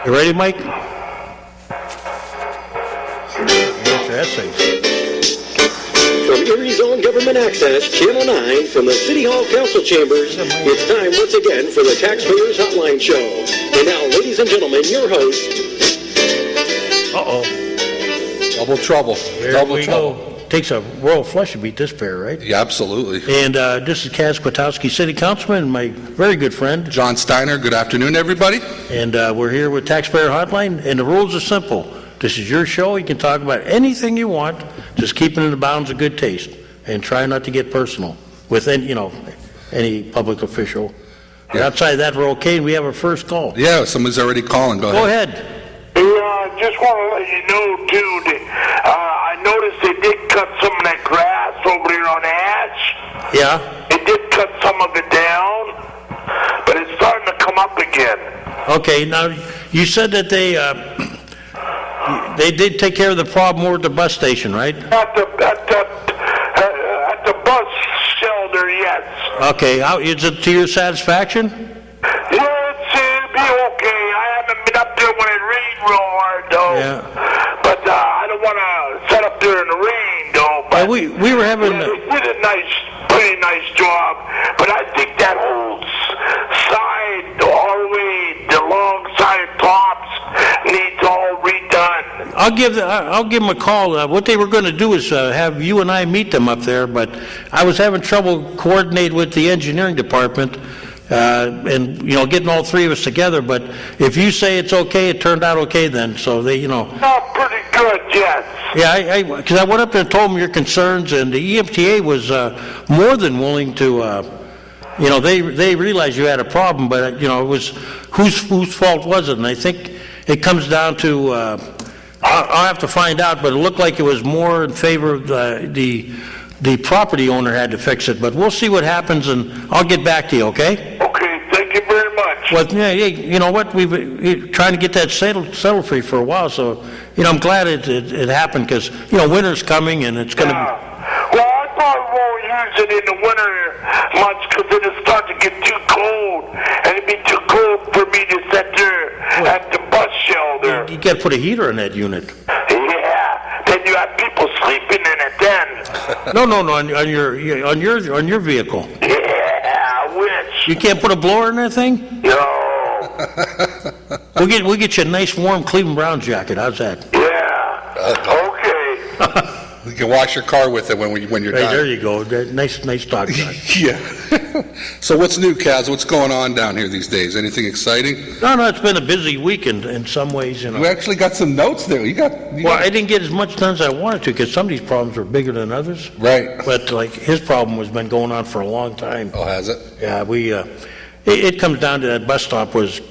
You ready, Mike? Get your essays. From Erie's own Government Access, Channel 9, from the City Hall Council Chambers, it's time once again for the Taxpayers Hotline Show. And now, ladies and gentlemen, your host... Double trouble. There we go. Takes a royal flush to beat this pair, right? Yeah, absolutely. And this is Kaz Kwiatkowski, City Councilman, and my very good friend. John Steiner, good afternoon, everybody. And we're here with Taxpayer Hotline, and the rules are simple. This is your show. You can talk about anything you want, just keep it in the bounds of good taste, and try not to get personal with any public official. But outside of that, we're okay, and we have our first call. Yeah, someone's already calling. Go ahead. Yeah, just want to let you know, dude, I noticed they did cut some of that grass over here on Ash. Yeah. They did cut some of it down, but it's starting to come up again. Okay, now, you said that they did take care of the problem over at the bus station, right? At the bus shelter, yes. Okay, is it to your satisfaction? Yeah, it'll be okay. I haven't been up there when it rained real hard, though. Yeah. But I don't want to set up there in the rain, though. But we were having... They did a pretty nice job. But I think that whole side, all the way, the long side tops, needs all redone. I'll give them a call. What they were going to do is have you and I meet them up there, but I was having trouble coordinating with the engineering department and getting all three of us together. But if you say it's okay, it turned out okay then. So they, Oh, pretty good, yes. Yeah, because I went up there and told them your concerns, and the EMTA was more than willing to. They realized you had a problem, but it was whose fault was it? And I think it comes down to. I'll have to find out, but it looked like it was more in favor of the property owner had to fix it. But we'll see what happens, and I'll get back to you, okay? Okay, thank you very much. Well, yeah, you know what? We've been trying to get that settled for you for a while, so, I'm glad it happened because, winter's coming, and it's going to... Well, I probably won't use it in the winter much because it'll start to get too cold, and it'd be too cold for me to sit there at the bus shelter. You got to put a heater in that unit. Yeah, then you have people sleeping in it then. No, on your vehicle. Yeah, I wish. You can't put a blower in that thing? No. We'll get you a nice warm Cleveland Browns jacket. How's that? Yeah. Okay. You can wash your car with it when you're done. There you go. Nice talk, John. Yeah. So what's new, Kaz? What's going on down here these days? Anything exciting? No, it's been a busy week in some ways. We actually got some notes there. I didn't get as much done as I wanted to because some of these problems were bigger than others. Right. But like his problem has been going on for a long time. Oh, has it? Yeah, it comes down to that bus stop was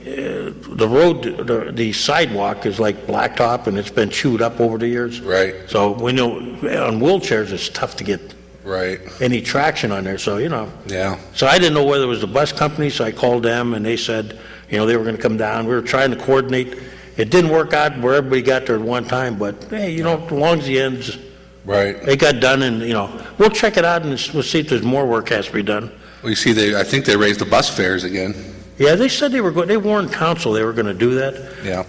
the road, the sidewalk is like blacktop and it's been chewed up over the years. Right. So we know on wheelchairs it's tough to get any traction on there. So Yeah. So I didn't know whether it was the bus company, so I called them and they said they were going to come down. We were trying to coordinate. It didn't work out where everybody got there at one time, but hey, as long as the ends. Right. They got done, and we'll check it out and we'll see if there's more work has to be done. Well, you see, I think they raised the bus fares again. Yeah, they said they warned council they were going to do that. Yeah.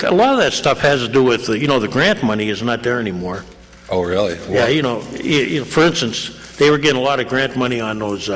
A lot of that stuff has to do with the grant money is not there anymore. Oh, really? Well, yeah, for instance, they were getting a lot of grant money on those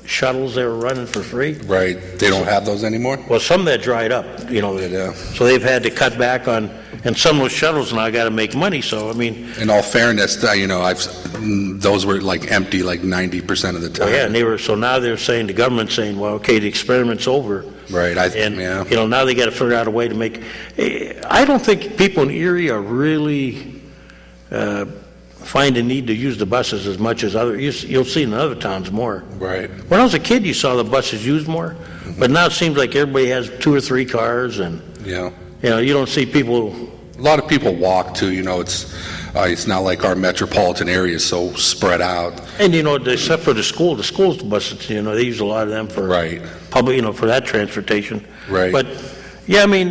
shuttles they were running for free. Right. They don't have those anymore? Well, some of that dried up, Yeah. So they've had to cut back on, and some of those shuttles now got to make money. So, I mean. In all fairness, those were like empty like 90% of the time. Oh, yeah, and now they're saying, the government's saying, well, okay, the experiment's over. Right. Now they got to figure out a way to make. I don't think people in Erie are really find a need to use the buses as much as you'll see in other towns more. Right. When I was a kid, you saw the buses used more, but now it seems like everybody has 2 or 3 cars, and you don't see people. A lot of people walk too. It's not like our metropolitan area is so spread out. And except for the school's buses, they use a lot of them for public, for that transportation. Right. But yeah, I mean,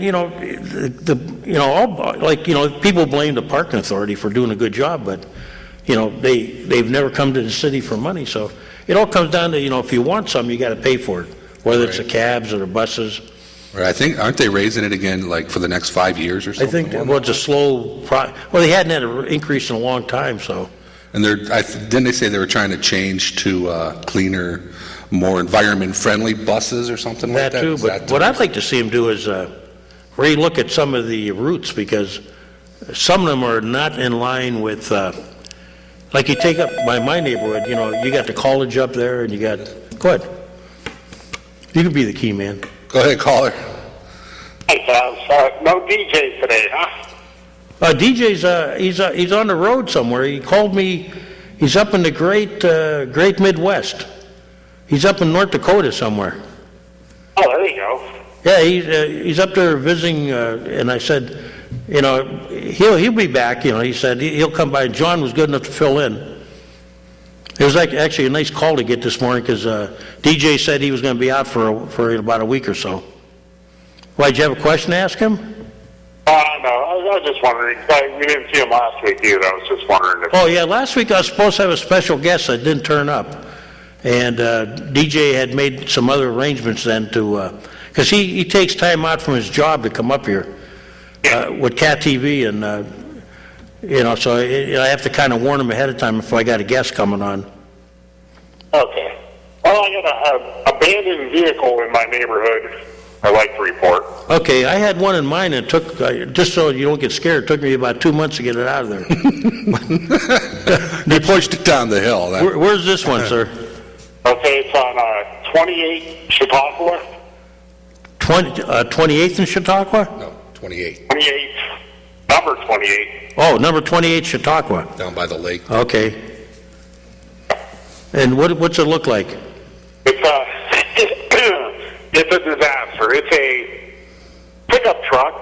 people blame the parking authority for doing a good job, but they've never come to the city for money, so it all comes down to, if you want something, you got to pay for it, whether it's the cabs or the buses. Right, I think, aren't they raising it again, like, for the next 5 years or I something? think, well, it's a slow, they hadn't had an increase in a long time, so. And didn't they say they were trying to change to cleaner, more environment-friendly buses or something like that? That too, but what I'd like to see them do is relook at some of the routes, because some of them are not in line with, like you take up by my neighborhood, you got the college up there, and you got, go ahead. You could be the key man. Go ahead, caller. Hey, Charles, no DJ today, huh? DJ's, he's on the road somewhere. He called me, he's up in the great Midwest. He's up in North Dakota somewhere. Oh, there you go. Yeah, he's up there visiting, and I said, he'll be back. He said he'll come by. John was good enough to fill in. It was actually a nice call to get this morning, because DJ said he was going to be out for about a week or so. Why, did you have a question to ask him? No, I was just wondering. We didn't see him last week either. I was just wondering if... Oh, yeah, last week I was supposed to have a special guest that didn't turn up. And DJ had made some other arrangements then to... Because he takes time out from his job to come up here with Cat TV, and so I have to kind of warn him ahead of time if I got a guest coming on. Okay. Well, I got an abandoned vehicle in my neighborhood I'd like to report. Okay, I had one in mind, and it took, just so you don't get scared, it took me about 2 months to get it out of there. They pushed it down the hill. Where's this one, sir? Okay, it's on 28 Chautauqua. 28th in Chautauqua? No, 28. 28, number 28. Oh, number 28 Chautauqua. Down by the lake. Okay. And what's it look like? It's a disaster. It's a pickup truck.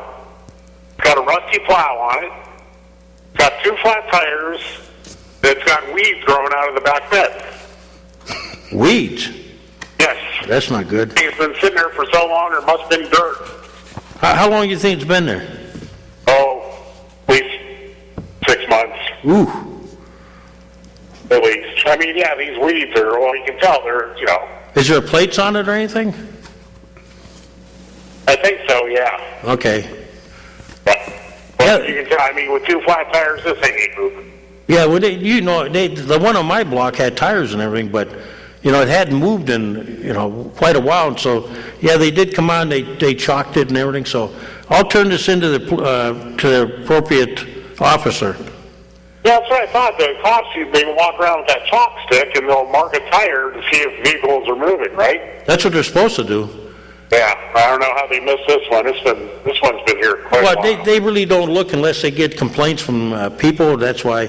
It's got a rusty plow on it. It's got 2 flat tires. It's got weeds growing out of the back bed. Weeds? Yes. That's not good. It's been sitting there for so long, there must have been dirt. How long do you think it's been there? Oh, at least 6 months. Ooh. At least. I mean, yeah, these weeds are, well, you can tell they're, Is there plates on it or anything? I think so, yeah. Okay. But you can tell, I mean, with 2 flat tires, this thing ain't moving. Yeah, well, the one on my block had tires and everything, but, it hadn't moved in, quite a while. And so, yeah, they did come on, they chalked it and everything. So I'll turn this into to the appropriate officer. Yeah, that's what I thought. The cops, they walk around with that chalk stick and they'll mark a tire to see if vehicles are moving, right? That's what they're supposed to do. Yeah, I don't know how they missed this one. This one's been here quite a while. Well, they really don't look unless they get complaints from people. That's why,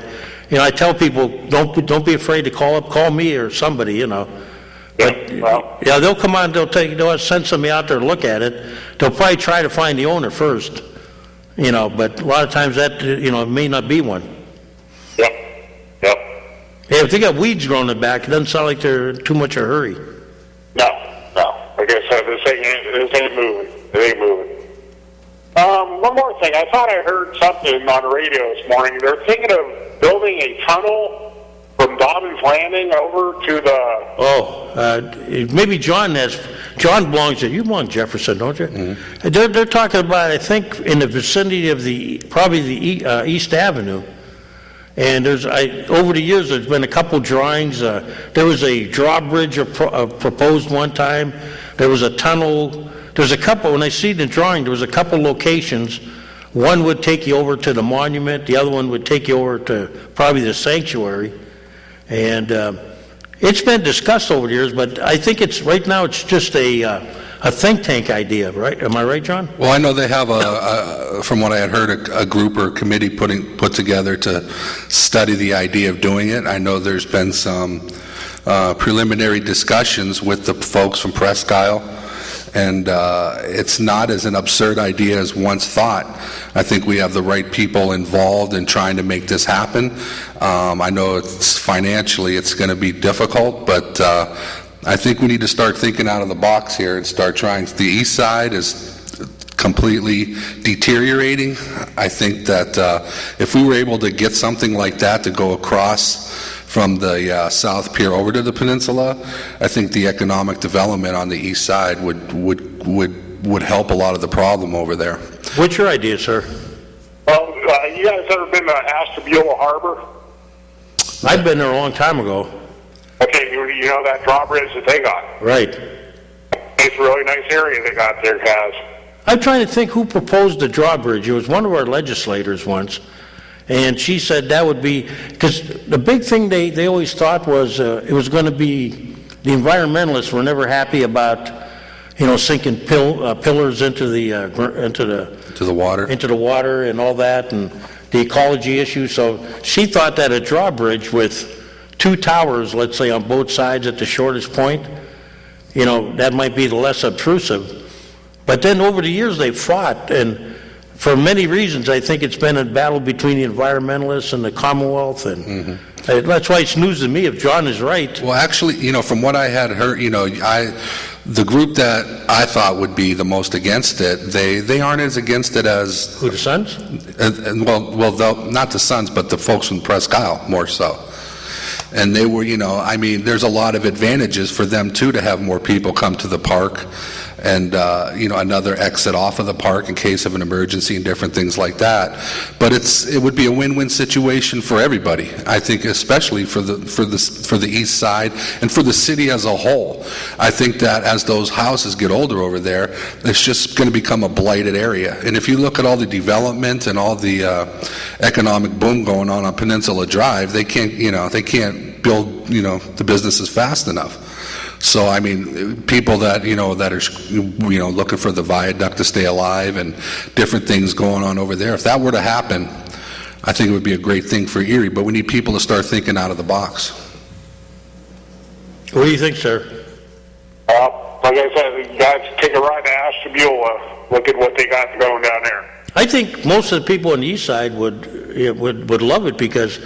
I tell people, don't be afraid to call me or somebody, But, yeah, they'll come on, they'll send somebody out there to look at it. They'll probably try to find the owner first, but a lot of times that, it may not be one. Yep. Yeah, if they got weeds growing in the back, it doesn't sound like they're in too much of a hurry. No. Like I said, this ain't moving. It ain't moving. One more thing. I thought I heard something on the radio this morning. They're thinking of building a tunnel from Dobbins Landing over to the... Maybe John belongs to, you belong to Jefferson, don't you? Mm-hmm. They're talking about, I think, in the vicinity of probably the East Avenue. And over the years, there's been a couple drawings. There was a drawbridge proposed one time. There was a tunnel. There's a couple, when I see the drawing, there was a couple locations. One would take you over to the monument. The other one would take you over to probably the sanctuary. And it's been discussed over the years, but I think right now it's just a think tank idea, right? Am I right, John? Well, I know they have from what I had heard, a group or a committee put together to study the idea of doing it. I know there's been some preliminary discussions with the folks from Presque Isle, and it's not as an absurd idea as once thought. I think we have the right people involved in trying to make this happen. I know financially it's going to be difficult, but I think we need to start thinking out of the box here and start trying. The east side completely deteriorating. I think that if we were able to get something like that to go across from the South Pier over to the peninsula, I think the economic development on the east side would help a lot of the problem over there. What's your idea, sir? Well, you guys ever been to Ashtabula Harbor? I've been there a long time ago. Okay, you know that drawbridge that they got? Right. It's a really nice area they got there, guys. I'm trying to think who proposed the drawbridge. It was one of our legislators once, and she said that would be, because the big thing they always thought was it was going to be, the environmentalists were never happy about, sinking pillars into the water and all that, and the ecology issue. So she thought that a drawbridge with 2 towers, let's say, on both sides at the shortest point, that might be the less obtrusive. But then over the years they fought, and for many reasons, I think it's been a battle between the environmentalists and the Commonwealth, and that's why it's news to me if John is right. Well, actually, from what I had heard, the group that I thought would be the most against it, they aren't as against it as... Who, the Sons? Well, not the Sons, but the folks from Presque Isle, more so. And they were, there's a lot of advantages for them, too, to have more people come to the park and, another exit off of the park in case of an emergency and different things like that. But it would be a win-win situation for everybody, I think, especially for the east side and for the city as a whole. I think that as those houses get older over there, it's just going to become a blighted area. And if you look at all the development and all the economic boom going on Peninsula Drive, they can't build, the businesses fast enough. So, people that, that are, looking for the viaduct to stay alive and different things going on over there, if that were to happen, I think it would be a great thing for Erie, but we need people to start thinking out of the box. What do you think, sir? Like I said, you guys take a ride to Ashtabula, look at what they got going down there. I think most of the people on the east side would love it because,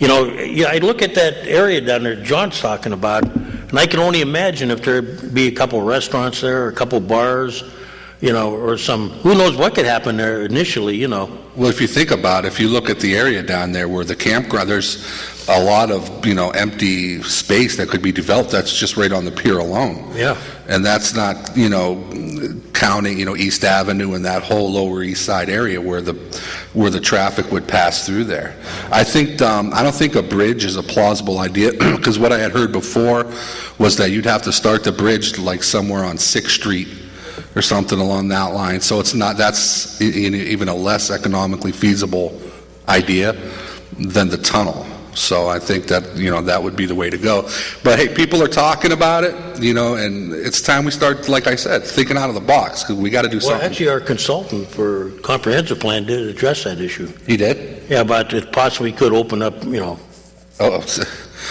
I look at that area down there John's talking about, and I can only imagine if there'd be a couple restaurants there, or a couple bars, or some, who knows what could happen there initially, Well, if you think about it, if you look at the area down there where the campground, there's a lot of, empty space that could be developed. That's just right on the pier alone. Yeah. And that's not, counting, East Avenue and that whole Lower East Side area where the traffic would pass through there. I don't think a bridge is a plausible idea because what I had heard before was that you'd have to start the bridge like somewhere on 6th Street or something along that line. So that's even a less economically feasible idea than the tunnel. So I think that, that would be the way to go. But hey, people are talking about it, and it's time we start, like I said, thinking out of the box, because we got to do something. Well, actually, our consultant for comprehensive plan did address that issue. He did? Yeah, but it possibly could open up,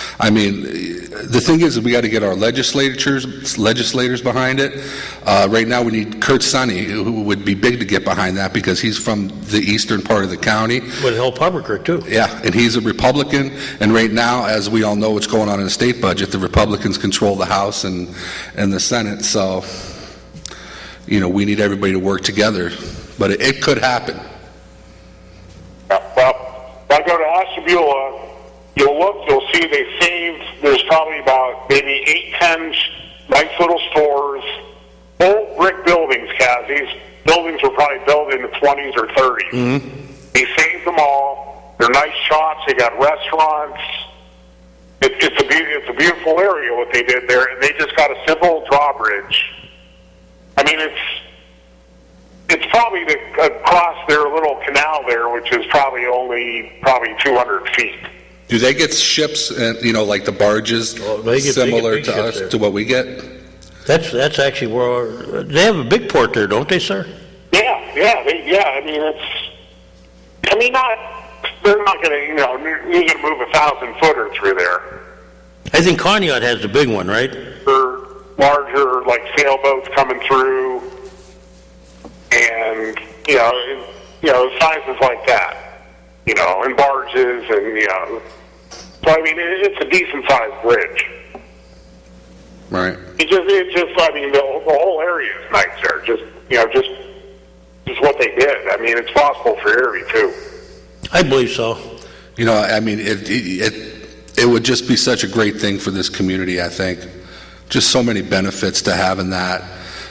the thing is we got to get our legislators behind it. Right now we need Kurt Sonny, who would be big to get behind that because he's from the eastern part of the county. Would help Hubbard too. Yeah, and he's a Republican, and right now, as we all know what's going on in the state budget, the Republicans control the House and the Senate, so, we need everybody to work together, but it could happen. Well, if I go to Ashtabula, you'll see they saved, there's probably about maybe 8-10 nice little stores, old brick buildings, Kaz. These buildings were probably built in the 20s or 30s. Mm-hmm. They saved them all. They're nice shops. They got restaurants. It's a beautiful area what they did there, and they just got a simple drawbridge. It's probably across their little canal there, which is probably only 200 feet. Do they get ships, like the barges, similar to us, to what we get? That's actually where they have a big port there, don't they, sir? Yeah. They're not going to, you're going to move 1,000-footer through there. I think Conneaut has the big one, right? For larger, like sailboats coming through, and sizes like that. And barges, and, so, it's a decent-sized bridge. Right. The whole area is nice there. what they did. I mean, it's possible for Erie, too. I believe so. You know, I mean, it would just be such a great thing for this community, I think. Just so many benefits to having that.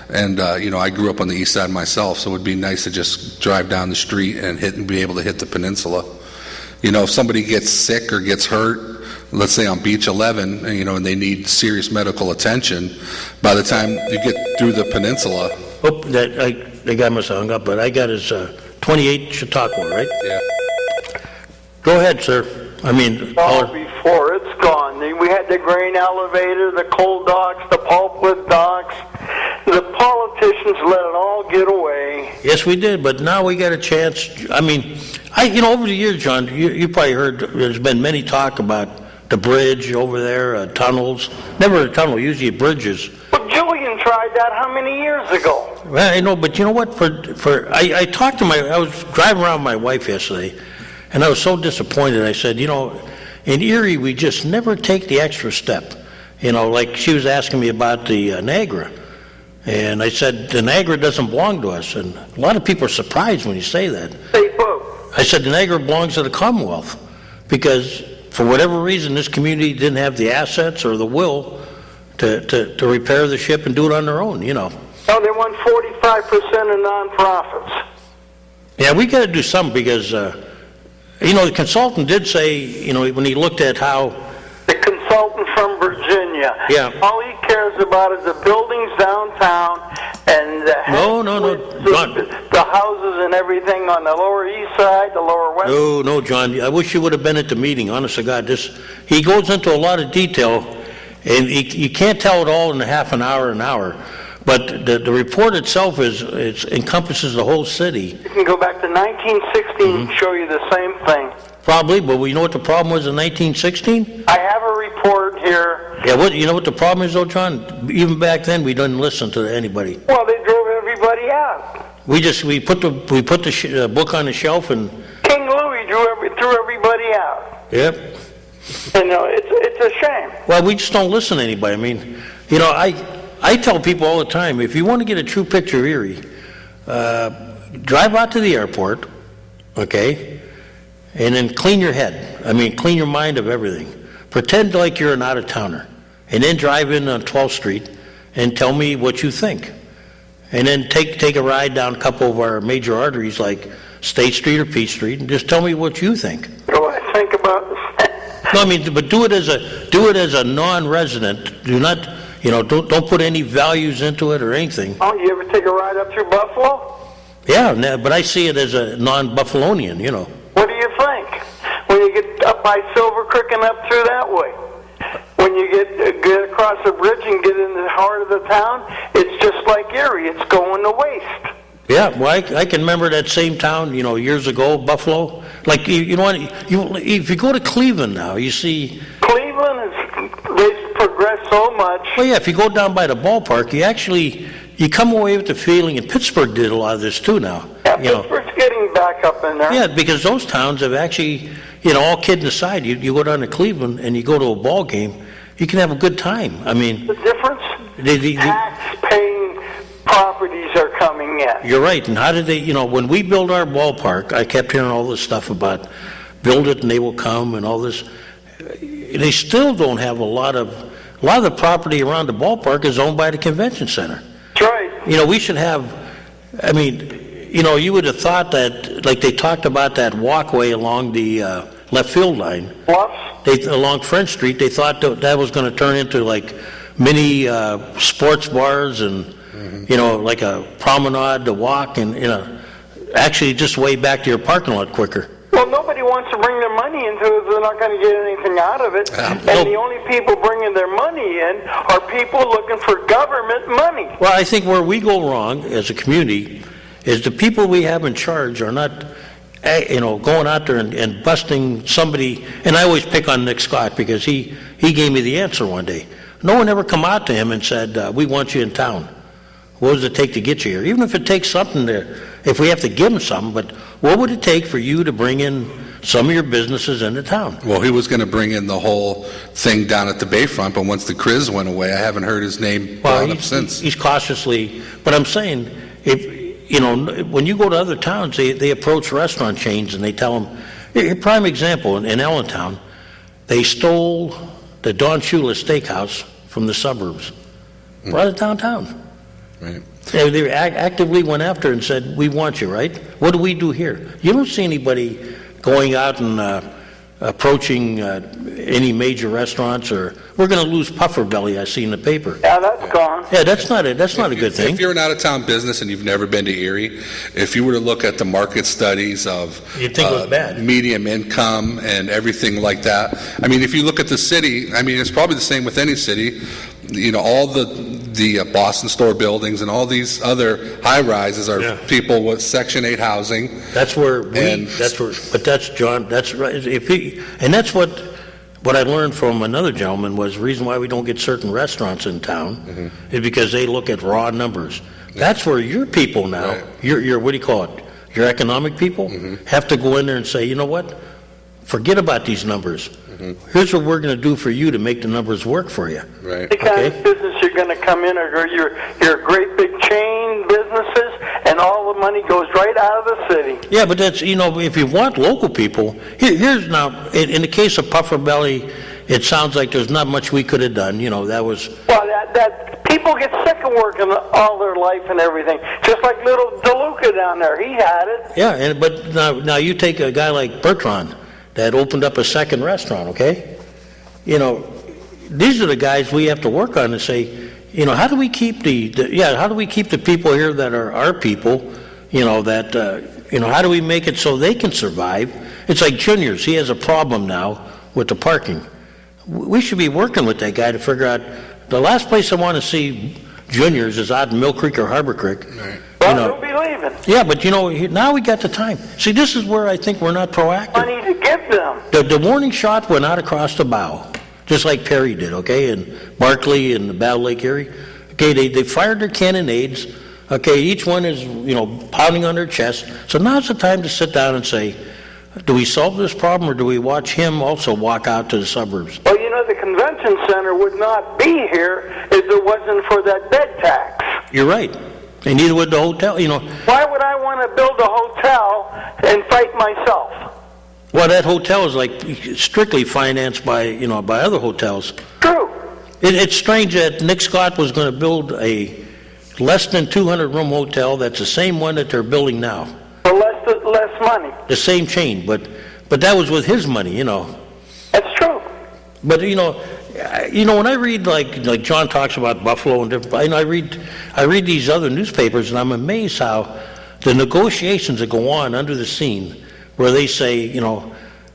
And, you know, I grew up on the east side myself, so it would be nice to just drive down the street and be able to hit the peninsula. You know, if somebody gets sick or gets hurt, let's say on Beach 11, you know, and they need serious medical attention, by the time you get through the peninsula. Oh, the guy must have hung up, but I got his 28 Chautauqua, right? Yeah. Go ahead, sir. I mean, before it's gone. We had the grain elevator, the coal docks, the pulpwood docks. The politicians let it all get away. yes, we did, but now we got a chance. I mean, you know, over the years, John, you probably heard there's been many talk about the bridge over there, tunnels. Never a tunnel, usually bridges. But Julian tried that how many years ago? Well, I know, but you know what? I talked to I was driving around with my wife yesterday, and I was so disappointed. I said, you know, in Erie, we just never take the extra step. You know, like she was asking me about the Niagara. And I said, the Niagara doesn't belong to us. And a lot of people are surprised when you say that. Say who? I said, the Niagara belongs to the Commonwealth. Because for whatever reason, this community didn't have the assets or the will to repair the ship and do it on their own, you know. Oh, they want 45% of nonprofits. Yeah, we got to do something because, you know, the consultant did say, you know, when he looked at how... The consultant from Virginia. Yeah. All he cares about is the buildings downtown and the John. the houses and everything on the Lower East Side, the Lower West. No, John. I wish you would have been at the meeting. Honest to God, he goes into a lot of detail, and you can't tell it all in a half an hour. But the report itself encompasses the whole city. You can go back to 1916 and show you the same thing. Probably, but you know what the problem was in 1916? I have a report here. Yeah, you know what the problem is, though, John? Even back then, we didn't listen to anybody. Well, they drove everybody out. We put the book on the shelf and. King Louis threw everybody out. Yep. You know, it's a shame. Well, we just don't listen to anybody. I mean, you know, I tell people all the time, if you want to get a true picture of Erie, drive out to the airport, okay, and then clean your head. I mean, clean your mind of everything. Pretend like you're an out-of-towner, and then drive in on 12th Street and tell me what you think. And then take a ride down a couple of our major arteries like State Street or Peach Street, and just tell me what you think. What do I think about this? No, I mean, but do it as a non-resident. Do not, you know, don't put any values into it or anything. Oh, you ever take a ride up through Buffalo? Yeah, but I see it as a non-Buffalonian, you know. What do you think when you get up by Silver Creek and up through that way? When you get across the bridge and get in the heart of the town, it's just like Erie. It's going to waste. Yeah, well, I can remember that same town, you know, years ago, Buffalo. Like, you know what, if you go to Cleveland now, you see... Cleveland, they've progressed so much. Well, yeah, if you go down by the ballpark, you come away with the feeling, and Pittsburgh did a lot of this too now. Yeah, you know. Pittsburgh's getting back up in there. Yeah, because those towns have actually, you know, all kidding aside, you go down to Cleveland and you go to a ball game, you can have a good time. I mean... The difference? Tax-paying properties are coming in. You're right, and how did they, you know, when we build our ballpark, I kept hearing all this stuff about build it and they will come and all this. They still don't have a lot of the property around the ballpark is owned by the convention center. That's right. You know, we should have, I mean, you know, you would have thought that, like they talked about that walkway along the left field line. Bluffs? Along French Street, they thought that was going to turn into like mini sports bars and, you know, like a promenade to walk and, you know, actually just way back to your parking lot quicker. Well, nobody wants to bring their money into it if they're not going to get anything out of it. And the only people bringing their money in are people looking for government money. Well, I think where we go wrong as a community is the people we have in charge are not, you know, going out there and busting somebody. And I always pick on Nick Scott because he gave me the answer one day. No one ever come out to him and said, we want you in town. What does it take to get you here? Even if it takes something if we have to give them something, but what would it take for you to bring in some of your businesses into town? Well, he was going to bring in the whole thing down at the Bayfront, but once the Criz went away, I haven't heard his name brought up since. He's cautiously, but I'm saying, if when you go to other towns, they approach restaurant chains and they tell them, a prime example, in Allentown, they stole the Don Shula Steakhouse from the suburbs, brought it downtown. Right. They actively went after and said, we want you, right? What do we do here? You don't see anybody going out and approaching any major restaurants, or we're going to lose Puffer Belly, I see in the paper. Yeah, that's gone. Yeah, that's not a good thing. If you're an out-of-town business and you've never been to Erie, if you were to look at the market studies of You'd think it was bad. medium income and everything like that, I mean, if you look at the city, I mean, it's probably the same with any city. All the Boston Store buildings and all these other high-rises are people with Section 8 housing. That's where but that's, John, that's right. And that's what I learned from another gentleman was the reason why we don't get certain restaurants in town is because they look at raw numbers. That's where your people now, Right. your what do you call it? Your economic people have to go in there and say, you know what? Forget about these numbers. Here's what we're going to do for you to make the numbers work for you. Right. The kind of business you're going to come in, or your great big chain businesses, and all the money goes right out of the city. Yeah, but that's, if you want local people, here's now, in the case of Puffer Belly, it sounds like there's not much we could have done, that was... Well, that people get sick of working all their life and everything, just like little DeLuca down there, he had it. Yeah, but now you take a guy like Bertrand that opened up a second restaurant, okay? These are the guys we have to work on and say, how do we keep how do we keep the people here that are our people, how do we make it so they can survive? It's like Junior's, he has a problem now with the parking. We should be working with that guy to figure out, the last place I want to see Junior's is out in Mill Creek or Harbor Creek. Right. Well, he'll be leaving. Yeah, but now we got the time. See, this is where I think we're not proactive. Money to give them. The warning shot went out across the bow, just like Perry did, okay, and Barkley and the Battle Lake Erie. Okay, they fired their cannonades. Okay, each one is, pounding on their chest. So now's the time to sit down and say, do we solve this problem, or do we watch him also walk out to the suburbs? Well, the convention center would not be here if it wasn't for that bed tax. You're right. And neither would the hotel, Why would I want to build a hotel and fight myself? Well, that hotel is like strictly financed by, by other hotels. True. It's strange that Nick Scott was going to build a less than 200-room hotel that's the same one that they're building now. For less money. The same chain, but that was with his money, That's true. But, when I read, like John talks about Buffalo and different, I read these other newspapers, and I'm amazed how the negotiations that go on under the scene, where they say,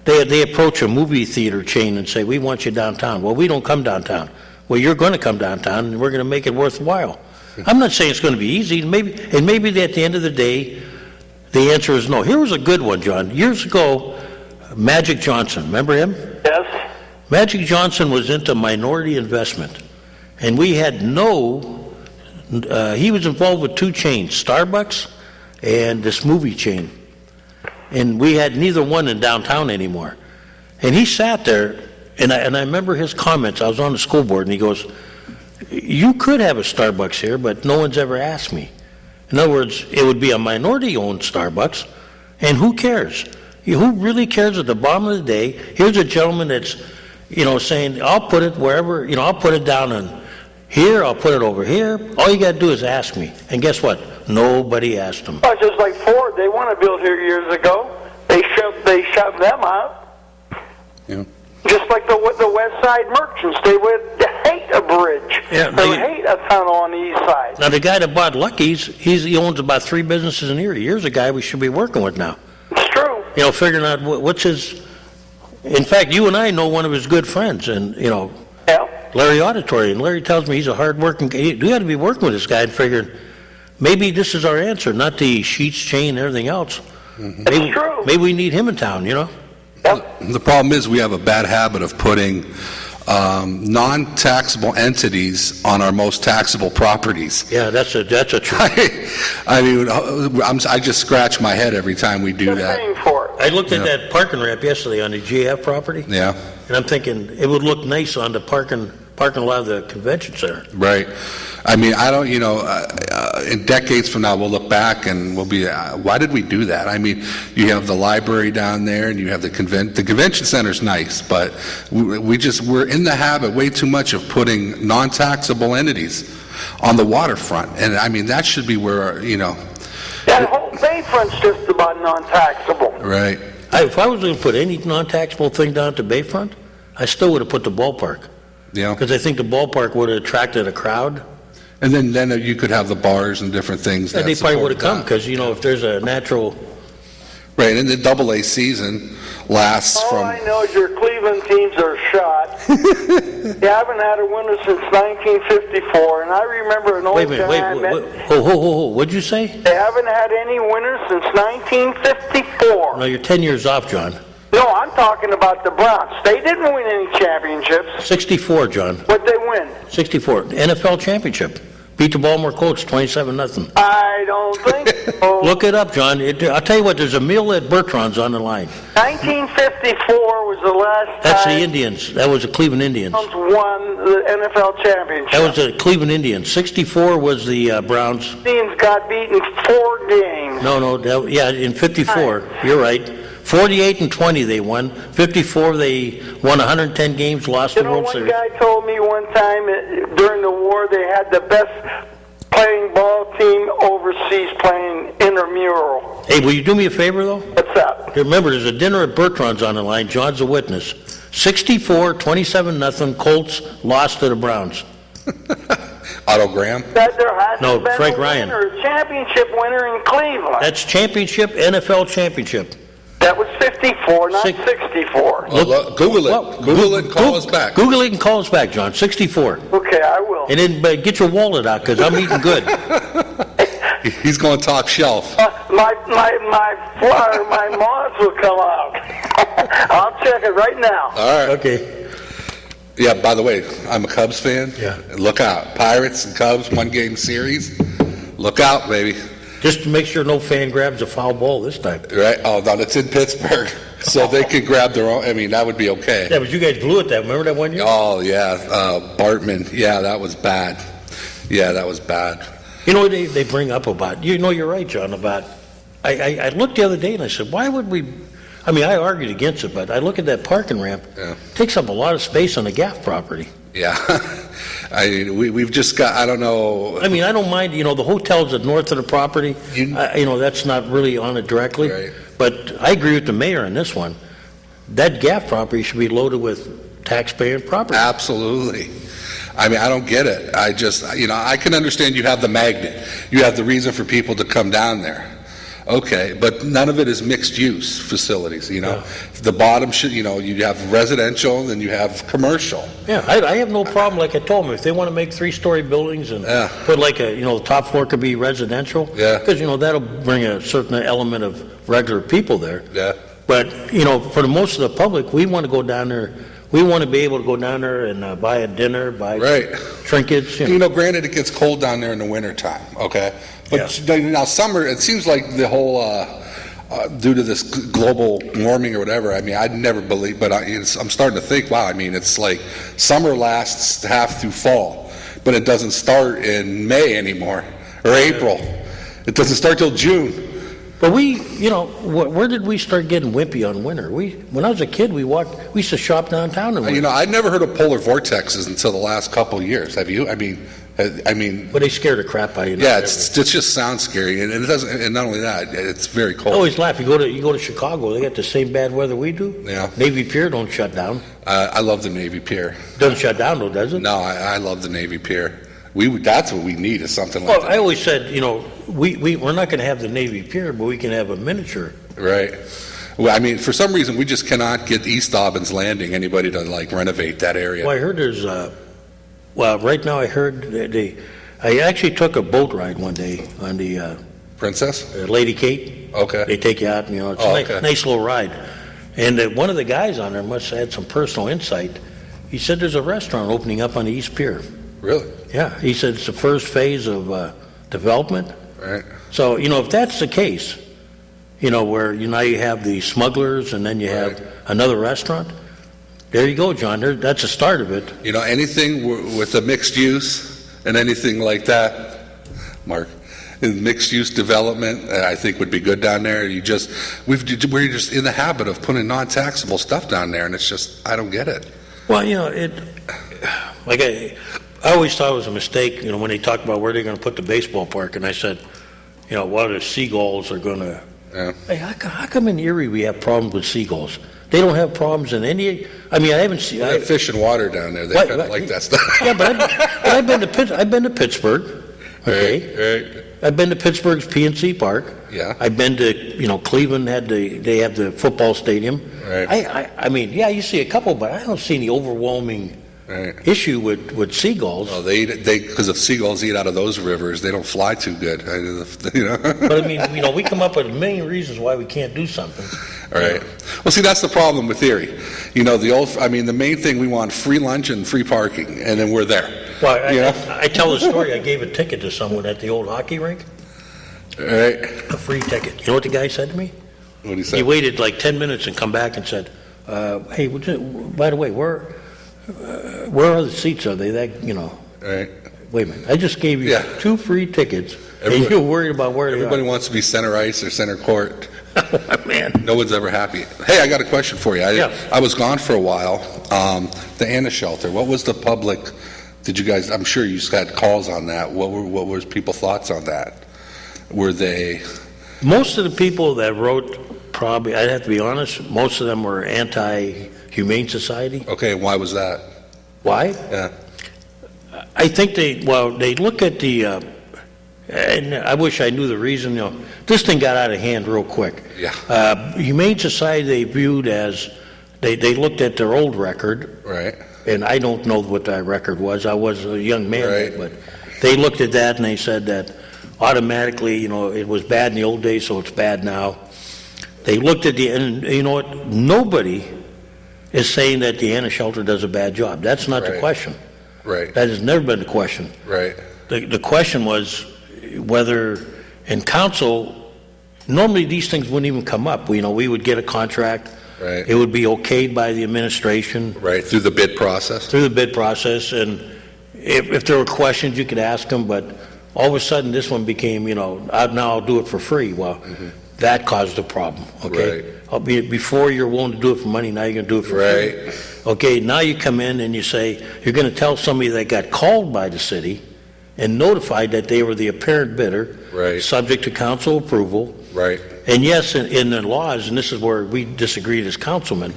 they approach a movie theater chain and say, we want you downtown. Well, we don't come downtown. Well, you're going to come downtown, and we're going to make it worthwhile. I'm not saying it's going to be easy, and maybe at the end of the day, the answer is no. Here was a good one, John. Years ago, Magic Johnson, remember him? Yes. Magic Johnson was into minority investment, and we had he was involved with two chains, Starbucks and this movie chain, and we had neither one in downtown anymore. And he sat there, and I remember his comments. I was on the school board, and he goes, you could have a Starbucks here, but no one's ever asked me. In other words, it would be a minority-owned Starbucks, and who cares? Who really cares at the bottom of the day? Here's a gentleman that's saying, I'll put it wherever, I'll put it down in here, I'll put it over here. All you got to do is ask me. And guess what? Nobody asked him. Well, just like Ford, they want to build here years ago. They shoved them out. Yeah. Just like the West Side merchants, they would hate a bridge. Yeah, they would hate a tunnel on the east side. Now, the guy that bought Lucky's, he owns about 3 businesses in Erie. Here's a guy we should be working with now. It's true. Figuring out what's his... In fact, you and I know one of his good friends, and, Yeah. Larry Auditory, and Larry tells me he's a hard-working guy. You got to be working with this guy and figuring, maybe this is our answer, not the Sheets chain and everything else. It's true. Maybe we need him in town, Yep. The problem is we have a bad habit of putting non-taxable entities on our most taxable properties. Yeah, that's a truth. I mean, I just scratch my head every time we do They're that. paying for it. I looked at that parking ramp yesterday on the GF property, Yeah. and I'm thinking it would look nice on the parking parking lot of the convention center. Right. I mean, I don't, in decades from now, we'll look back and we'll be, why did we do that? I mean, you have the library down there and you have the convention center's nice, but we're in the habit way too much of putting non-taxable entities on the waterfront. And I mean, that should be where, That whole bayfront's just about non-taxable. Right. If I was going to put any non-taxable thing down to Bayfront, I still would have put the ballpark. Yeah. Because I think the ballpark would have attracted a crowd. And then you could have the bars and different things. And they probably would have come, that. because, if there's a natural... Right, and the AA season lasts All from... I know is your Cleveland teams are shot. You haven't had a winner since 1954, and I remember an old Wait a minute, guy I met. What'd you say? They haven't had any winners since 1954. No, you're 10 years off, John. No, I'm talking about the Browns. They didn't win any championships. 64, John. What'd they win? 64. NFL championship. Beat the Baltimore Colts 27-0. I don't think so. Look it up, John. I'll tell you what, there's a meal at Bertrand's on the line. 1954 was the last That's the time Indians. That was the Cleveland Indians. Browns won the NFL championship. That was the Cleveland Indians. 64 was the Browns. Indians got beaten 4 games. In 54. You're right. 48-20 they won. 54 they won 110 games, lost the World Series. One guy told me one time during the war they had the best playing ball team overseas playing intramural. Hey, will you do me a favor, though? What's that? Remember, there's a dinner at Bertrand's on the line. John's a witness. 64, 27-0, Colts lost to the Browns. Otto Graham? That there hasn't No, been Frank a Ryan. winner, championship winner in Cleveland. That's championship, NFL championship. That was 54, not Six- 64. Google it. Google it and call us back. Google it and call us back, John. 64. Okay, I will. And then get your wallet out, because I'm eating good. He's going top shelf. My moths will come out. I'll check it right now. All right. Okay. Yeah, by the way, I'm a Cubs fan. Yeah. Look out. Pirates and Cubs, 1-game series. Look out, baby. Just to make sure no fan grabs a foul ball this time. Right? Oh, no, it's in Pittsburgh. So they could grab their own. I mean, that would be okay. Yeah, but you guys blew it that. Remember that one year? Oh, yeah. Bartman. Yeah, that was bad. Yeah, that was bad. You know what they bring up about, you're right, John, about, I looked the other day and I said, why would we, I argued against it, but I look at that parking ramp, Yeah. it takes up a lot of space on the Gaff property. Yeah. We've just got, I don't know. I don't mind, the hotels at north of the property, that's not really on it directly. Right. But I agree with the mayor on this one. That Gaff property should be loaded with taxpayer property. Absolutely. I don't get it. I just, I can understand you have the magnet. You have the reason for people to come down there. Okay, but none of it is mixed use facilities, Yeah. The bottom should, you have residential and then you have commercial. Yeah, I have no problem, like I told them, if they want to make 3-story buildings and Yeah. put the top floor could be residential. Yeah. Because, that'll bring a certain element of regular people there. Yeah. But, for the most of the public, we want to go down there, we want to be able to go down there and buy a dinner, buy Right. trinkets. Granted, it gets cold down there in the wintertime, okay? But now summer, it seems like the whole, due to this global warming or whatever, I'd never believe, but I'm starting to think, wow, it's like summer lasts half through fall, but it doesn't start in May anymore, or April. It doesn't start till June. But where did we start getting wimpy on winter? When I was a kid, we used to shop downtown in winter. I'd never heard of polar vortexes until the last couple of years. Have you? But they scare the crap out of you. Yeah, it just sounds scary, and it doesn't. And not only that, it's very cold. I always laugh. You go to Chicago, they got the same bad weather we do. Yeah. Navy Pier don't shut down. I love the Navy Pier. Doesn't shut down though, does it? No, I love the Navy Pier. That's what we need, is something like Well, that. I always said, we're not going to have the Navy Pier, but we can have a miniature. Right. Well, for some reason, we just cannot get East Dobbins Landing, anybody to renovate that area. Well, I heard there's, right now I heard I actually took a boat ride one day on the Princess? Lady Kate. Okay. They take you out, it's a nice little ride. And one of the guys on there must have had some personal insight. He said there's a restaurant opening up on the East Pier. Really? Yeah, he said it's the first phase of development. Right. So, if that's the case, where now you have the smugglers and then you have Right. another restaurant, There you go, John. That's the start of it. You know, anything with a mixed use and anything like that, Mark, mixed use development, I think would be good down there. We're just in the habit of putting non-taxable stuff down there, and it's just, I don't get it. Well, you know, I always thought it was a mistake, you know, when they talked about where they're going to put the baseball park, and I said, you know, what the seagulls are going to... Yeah. Hey, how come in Erie we have problems with seagulls? They don't have problems in any... I mean, I haven't seen... They have fish and water down there. They Right, kind of right. like that stuff. Yeah, but I've been to Pittsburgh, okay? Right. I've been to Pittsburgh's PNC Park. Yeah. I've been to, you know, Cleveland they have the football stadium. Right. I mean, yeah, you see a couple, but I don't see any overwhelming Right. issue with seagulls. Well, because if seagulls eat out of those rivers, they don't fly too good. You know. But I mean, you know, we come up with a million reasons why we can't do something. All right. Well, see, that's the problem with Erie. You know, the main thing, we want free lunch and free parking, and then we're there. Well, You know? I tell the story. I gave a ticket to someone at the old hockey rink, All right. a free ticket. You know what the guy said to me? What do you say? He waited like 10 minutes and come back and said, hey, by the way, where are the seats? Are they that, you know? All right. Wait a minute. I just gave you 2 free tickets, and you're worried about where they Everybody are. wants to be center ice or center court. Man. No one's ever happy. Hey, I got a question for you. I was gone for a while. The Anna shelter, what was the public, did you guys, I'm sure you had calls on that. What were people's thoughts on that? Were they... Most of the people that wrote, probably, I'd have to be honest, most of them were anti-Humane Society. Okay, why was that? Why? Yeah. I think they look at the, and I wish I knew the reason, you know, this thing got out of hand real quick. Yeah. Humane Society they viewed as, they looked at their old record, Right. and I don't know what that record was. I was a young man, Right. but they looked at that and they said that automatically, you know, it was bad in the old days, so it's bad now. They looked at and you know what, nobody is saying that the Anna shelter does a bad job. That's not the Right. question. Right. That has never been the question. Right. The question was whether in council, normally these things wouldn't even come up. We would get a contract. Right. It would be okayed by the administration Right, through the bid process? through the bid process, and if there were questions, you could ask them, but all of a sudden, this one became, you know, now I'll do it for free. Well, that caused a problem, okay? Right. Before you're willing to do it for money, now you're going to do it for Right. free. Okay, now you come in and you say, you're going to tell somebody that got called by the city and notified that they were the apparent bidder, Right. subject to council approval. Right. And yes, in the laws, and this is where we disagreed as councilmen,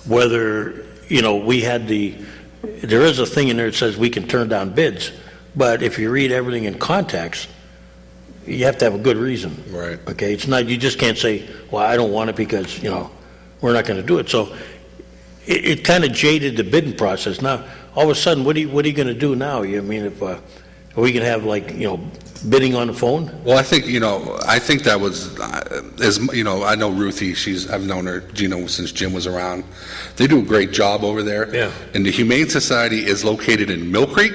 whether, you know, there is a thing in there that says we can turn down bids, but if you read everything in context, you have to have a good reason. Right. Okay, it's not, you just can't say, well, I don't want it because, you know, we're not going to do it. So it kind of jaded the bidding process. Now, all of a sudden, what are you going to do now? I mean, if we can have, like, you know, bidding on the phone? Well, I think that was, as you know, I know Ruthie, I've known her, since Jim was around. They do a great job over there. Yeah. And the Humane Society is located in Mill Creek,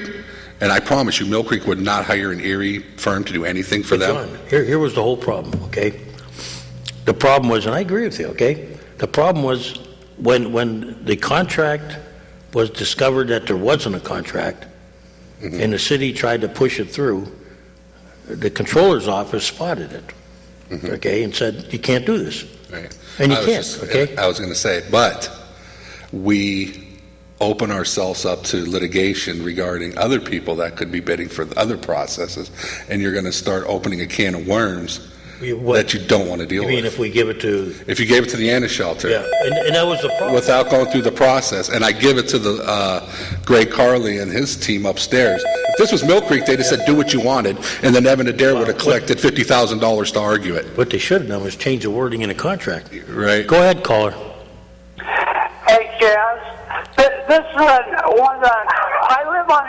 and I promise you, Mill Creek would not hire an Erie firm to do anything for them. John, here was the whole problem, okay? The problem was, and I agree with you, okay? The problem was when the contract was discovered that there wasn't a contract, and the city tried to push it through, the controller's office spotted it, okay, and said, you can't do this. Right. And you can't, okay? I was going to say, but we open ourselves up to litigation regarding other people that could be bidding for the other processes, and you're going to start opening a can of worms that you don't want to deal You mean with. if we give it to... If you gave it to the Anna shelter, Yeah, and that was the problem. without going through the process, and I give it to the Greg Carley and his team upstairs. If this was Mill Creek, they'd have said, do what you wanted, and then Evan Adair would have collected $50,000 to argue it. What they should have done was change the wording in the contract. Right. Go ahead, caller. Hey, Jazz. This is one that I live on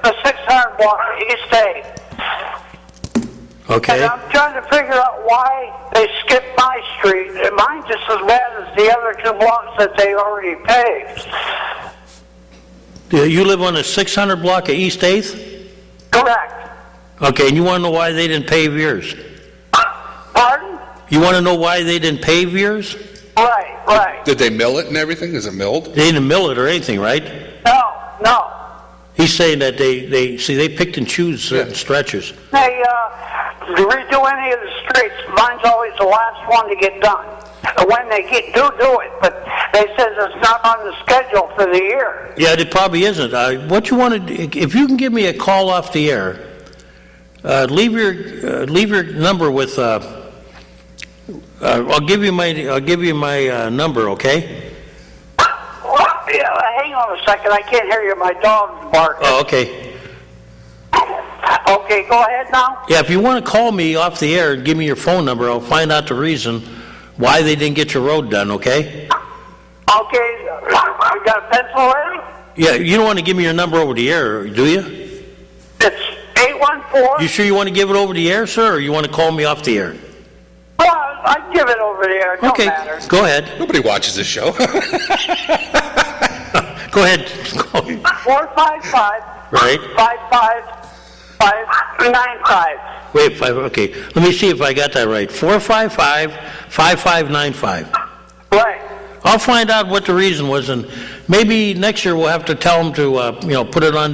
the 600 block of East 8. Okay. And I'm trying to figure out why they skipped my street. And mine's just as bad as the other 2 blocks that they already paved. You live on the 600 block of East 8th? Correct. Okay, and you want to know why they didn't pave yours? Pardon? You want to know why they didn't pave yours? Right. Did they mill it and everything? Is it milled? They didn't mill it or anything, right? No. He's saying that they picked and choose certain stretches. They redo any of the streets. Mine's always the last one to get done. When they do it, but they says it's not on the schedule for the year. Yeah, it probably isn't. What you want to, if you can give me a call off the air, leave your number with. I'll give you my number, okay? Yeah, hang on a second. I can't hear you. My dog's barking. Oh, okay. Okay, go ahead now. Yeah, if you want to call me off the air and give me your phone number, I'll find out the reason why they didn't get your road done, okay? Okay, you got a pencil ready? Yeah, you don't want to give me your number over the air, do you? It's 814. You sure you want to give it over the air, sir, or you want to call me off the air? Well, I'd give it over the air. It don't matter. Go ahead. Nobody watches this show. Go ahead. 455. Right. 55595. Wait, okay. Let me see if I got that right. 455-5595. Right. I'll find out what the reason was, and maybe next year we'll have to tell them to, put it on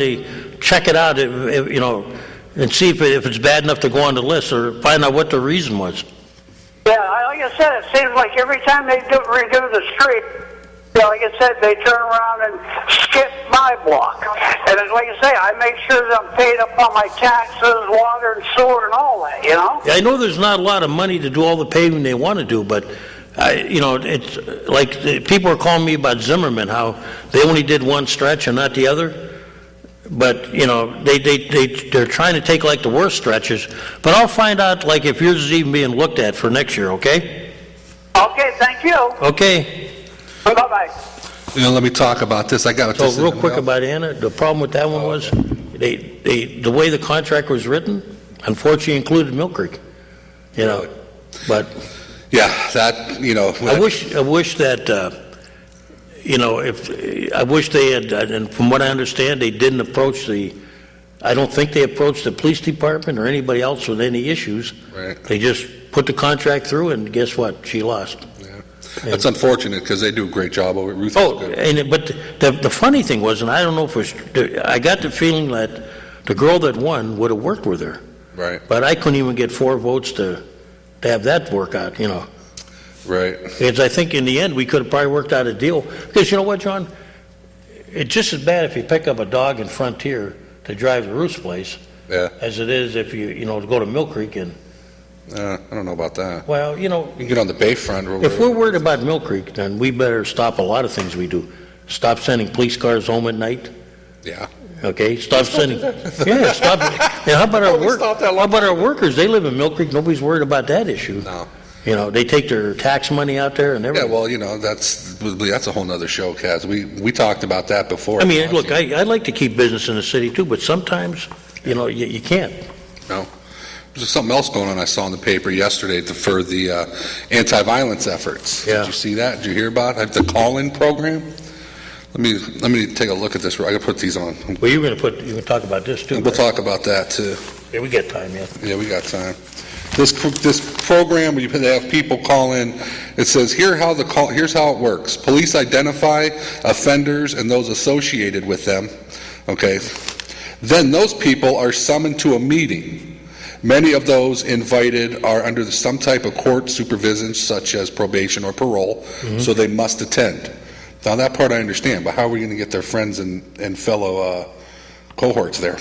check it out, and see if it's bad enough to go on the list, or find out what the reason was. Yeah, like I said, it seems like every time they redo the street, like I said, they turn around and skip my block. And like I say, I make sure that I'm paid up on my taxes, water and sewer and all that, Yeah, I know there's not a lot of money to do all the paving they want to do, but, it's like people are calling me about Zimmerman, how they only did one stretch and not the other. But, they're trying to take like the worst stretches. But I'll find out like if yours is even being looked at for next year, okay? Okay, thank you. Okay. Bye-bye. Let me talk about this. I got So this. real quick about Anna, the problem with that one was, the way the contract was written, unfortunately included Mill Creek, but. Yeah, that, I wish that, I wish they had, and from what I understand, they didn't approach I don't think they approached the police department or anybody else with any issues. Right. They just put the contract through, and guess what? She lost. That's unfortunate because they do a great job over at Ruth. But the funny thing was, and I don't know if I got the feeling that the girl that won would have worked with her. Right. But I couldn't even get 4 votes to have that work out, Right. Because I think in the end, we could have probably worked out a deal. Because you know what, John? It's just as bad if you pick up a dog in Frontier to drive to Ruth's place as it is if you go to Mill Creek and... I don't know about that. Well, You get on the Bayfront. if we're worried about Mill Creek, then we better stop a lot of things we do. Stop sending police cars home at night. Yeah. Okay, stop sending... Yeah, stop... how about our How about our workers? They live in Mill Creek. Nobody's worried about that issue. No. They take their tax money out there and everything. Yeah, well, that's a whole nother show, Kaz. We talked about that before. I mean, look, I'd like to keep business in the city too, but sometimes, you can't. No. There's something else going on I saw in the paper yesterday for the anti-violence efforts. Yeah. Did you see that? Did you hear about it? The call-in program? Let me take a look at this. I got to put these on. Well, you can talk about this too. We'll talk about that too. Yeah, we got time, yeah. Yeah, we got time. This program where they have people call in, it says here's how it works. Police identify offenders and those associated with them. Okay. Then those people are summoned to a meeting. Many of those invited are under some type of court supervision, such as probation or parole, so they must attend. Now that part I understand, but how are we going to get their friends and fellow cohorts there?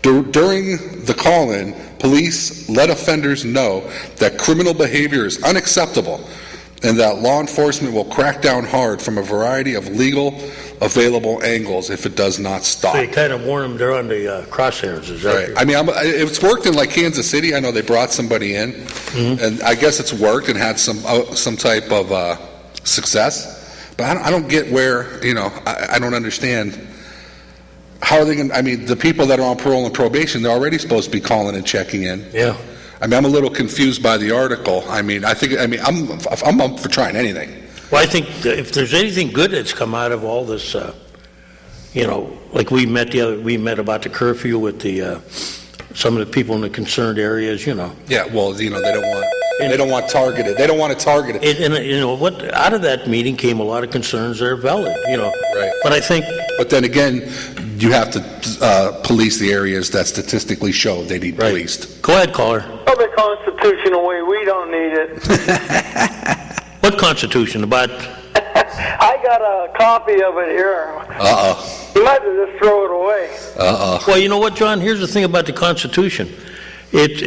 During the call-in, police let offenders know that criminal behavior is unacceptable and that law enforcement will crack down hard from a variety of legal available angles if it does not stop. So you kind of warn them they're on the crosshairs, is that Right. I mean, it's worked in like Kansas City. I know they brought somebody in, and I guess it's worked and had some type of success. But I don't get where, I don't understand. How are they going to, the people that are on parole and probation, they're already supposed to be calling and checking in. Yeah. I'm a little confused by the article. I'm up for trying anything. Well, I think that if there's anything good that's come out of all this, like we met about the curfew with some of the people in the concerned areas, Yeah, well, they don't want They don't want targeted. They don't want to target it. And, you know, what, out of that meeting came a lot of concerns that are valid, you know. Right. But I think, But then again, you have to police the areas that statistically show they need right. policed. Go ahead, caller. Oh, the constitutional way, we don't need it. What Constitution? About, I got a copy of it here. Uh-oh. You might as just throw it away. Uh-oh. well, you know what, John? Here's the thing about the Constitution. It's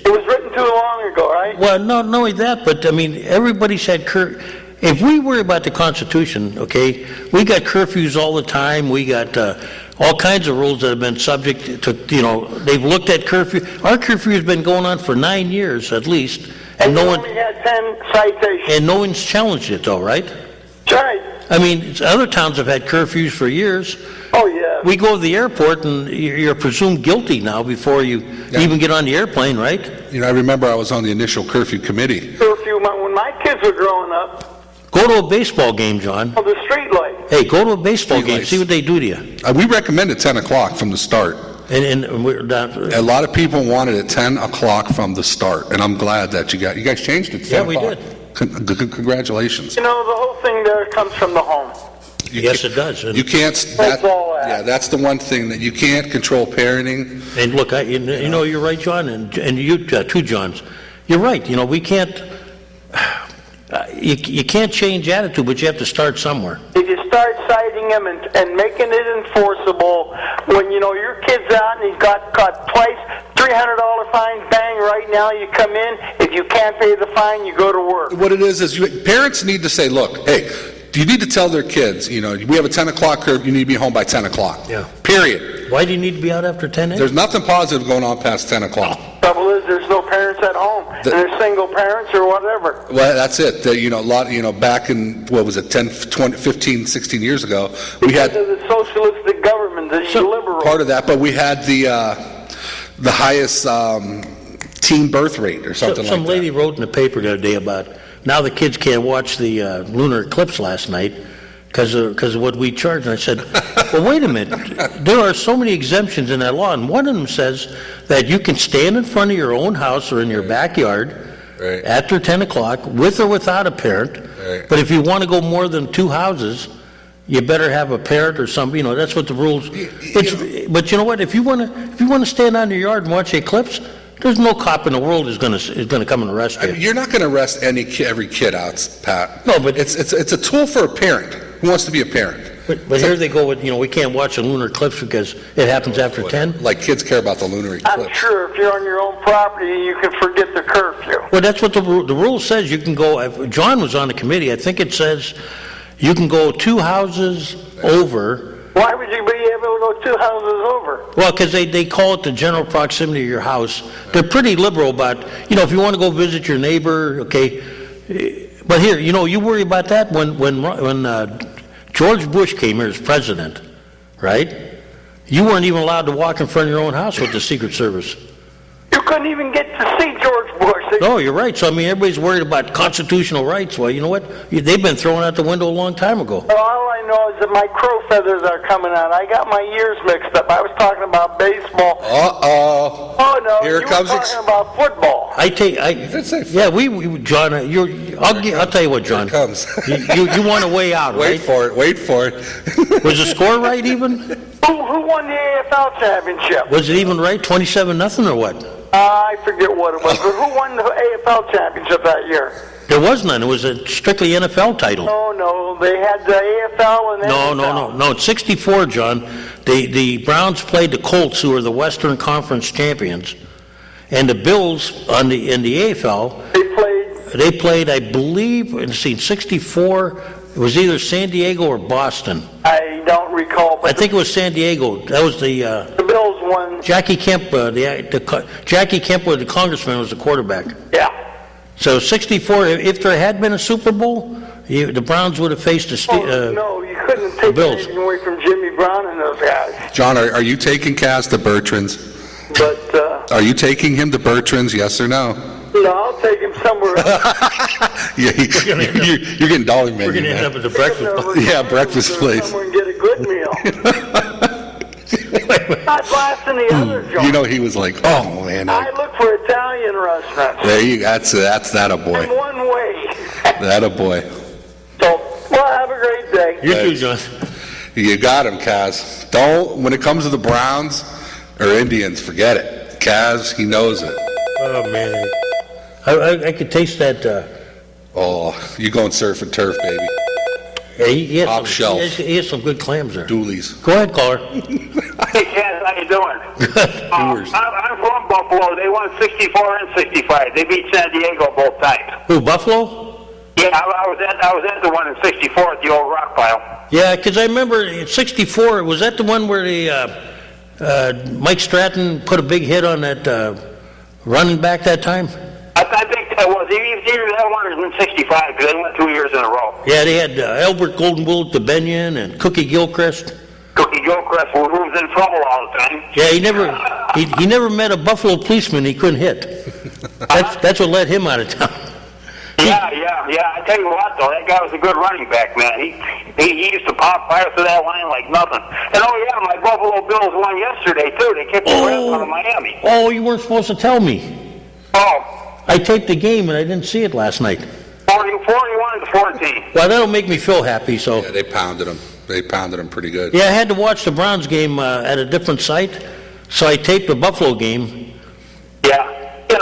It was written too long ago, right? well, not only that, but I mean, everybody's had if we worry about the Constitution, okay, we got curfews all the time. We got all kinds of rules that have been subject to, you know, they've looked at curfew. Our curfew has been going on for 9 years at least, and we only had 10 citations. and no one's challenged it though, right? That's right. I mean, other towns have had curfews for years. Oh, yeah. We go to the airport and you're presumed guilty now before you even get on the airplane, right? You know, I remember I was on the initial curfew committee. Curfew, when my kids were growing up, Go to a baseball game, John. oh, the street light. Hey, go to a baseball Street game, lights. see what they do to you. We recommended 10 o'clock from the start. And we're not, A lot of people wanted it 10 o'clock from the start, and I'm glad that you guys changed it to 10 Yeah, we o'clock. did. Congratulations. You know, the whole thing there comes from the home. yes, it does. You can't, That's all that. yeah, that's the one thing that you can't control parenting. And look, you know, you're right, John, and you, two Johns. You're right, you know, we can't, you can't change attitude, but you have to start somewhere. If you start citing him and making it enforceable, when you know your kid's out and he's got twice, $300 fine, bang, right now you come in. If you can't pay the fine, you go to work. What it is parents need to say, look, hey, you need to tell their kids, you know, we have a 10 o'clock curve, you need to be home by 10 o'clock. Yeah. Period. Why do you need to be out after 10 a.m.? There's nothing positive going on past 10 o'clock. Trouble is, there's no parents at home, and they're single parents or whatever. Well, that's it. You know, back in, what was it, 10, 20, 15, 16 years ago, we had Because of the socialistic government, the liberal. part of that, but we had the highest teen birth rate or something like that. Some lady wrote in the paper the other day about now the kids can't watch the lunar eclipse last night because of what we charge. And I said, well, wait a minute. There are so many exemptions in that law, and one of them says that you can stand in front of your own house or in your backyard Right. after 10 o'clock with or without a parent. Right. But if you want to go more than 2 houses, you better have a parent or something. You know, that's what the rules. But you know what? If you want to stand on your yard and watch the eclipse, there's no cop in the world is going to come and arrest you. I mean, you're not going to arrest every kid out, Pat. No, but- it's a tool for a parent who wants to be a parent. But here they go with, you know, we can't watch a lunar eclipse because it happens after 10. Like kids care about the lunar eclipse. I'm sure if you're on your own property, you can forget the curfew. Well, that's what the rule says. You can go, if John was on the committee, I think it says you can go 2 houses over. Why would you be able to go 2 houses over? Well, because they call it the general proximity of your house. They're pretty liberal about, you know, if you want to go visit your neighbor, okay. But here, you know, you worry about that when George Bush came here as president, right? You weren't even allowed to walk in front of your own house with the Secret Service. You couldn't even get to see George Bush. No, you're right. So, I mean, everybody's worried about constitutional rights. Well, you know what? They've been thrown out the window a long time ago. Well, all I know is that my crow feathers are coming out. I got my years mixed up. I was talking about baseball. Uh-oh. Oh, no, Here you comes were talking about football. did say Yeah, John, I'll tell you what, John. Here it comes. You want a way out, Wait right? wait for it. Was the score right even? Who won the AFL championship? Was it even right? 27-0 or what? I forget what it was, but who won the AFL championship that year? There was none. It was a strictly NFL title. No, they had the AFL and NFL. No. It's 64, John. The Browns played the Colts, who are the Western Conference champions, and the Bills in the AFL. They played, I believe, in 64. It was either San Diego or Boston. I don't recall, but I think it was San Diego. That was the Bills won. Jackie Kemp. Jackie Kemp, was the congressman, was the quarterback. Yeah. So 64. If there had been a Super Bowl, the Browns would have faced the No, you couldn't take Bills. anything away from Jimmy Brown and those guys. John, are you taking Cass to Bertrand's? But Are you taking him to Bertrand's, yes or no? no, I'll take him somewhere else. Yeah, you're getting dollar menu. We're going to end up at the breakfast. Yeah, breakfast place. Somewhere and get a good meal. Not blasting the other joint. You know, he was like, oh, man. I look for Italian restaurants. There you go. That's that a boy. In one way. That a boy. So, well, have a great day. You too, John. You got him, Kaz. Don't, when it comes to the Browns or Indians, forget it. Kaz, he knows it. Oh, man. I could taste that. Oh, you going surf and turf, baby. Yeah, he has Top shelf. He has some good clams there. Doolies. Go ahead, caller. Hey, Ken, how you doing? Doers. I'm from Buffalo. They won 64 and 65. They beat San Diego both times. Who, Buffalo? Yeah, I was at the one in 64 at the old rock pile. Yeah, because I remember in 64, was that the one where Mike Stratton put a big hit on that running back that time? I think that was either that one or in 65 because they went 2 years in a row. Yeah, they had Albert Goldenwood, Benyon, and Cookie Gilchrist. Cookie Gilchrist was in trouble all the time. Yeah, he never met a Buffalo policeman he couldn't hit. That's what let him out of town. Yeah. I tell you what, though, that guy was a good running back, man. He used to pop fire through that line like nothing. And my Buffalo Bills won yesterday too. They kicked the rest out of Miami. Oh, you weren't supposed to tell me. Oh. I taped the game and I didn't see it last night. 41-14. Well, that'll make me feel happy. So. Yeah, they pounded him. They pounded him pretty good. Yeah, I had to watch the Browns game at a different site, so I taped the Buffalo game. Yeah, the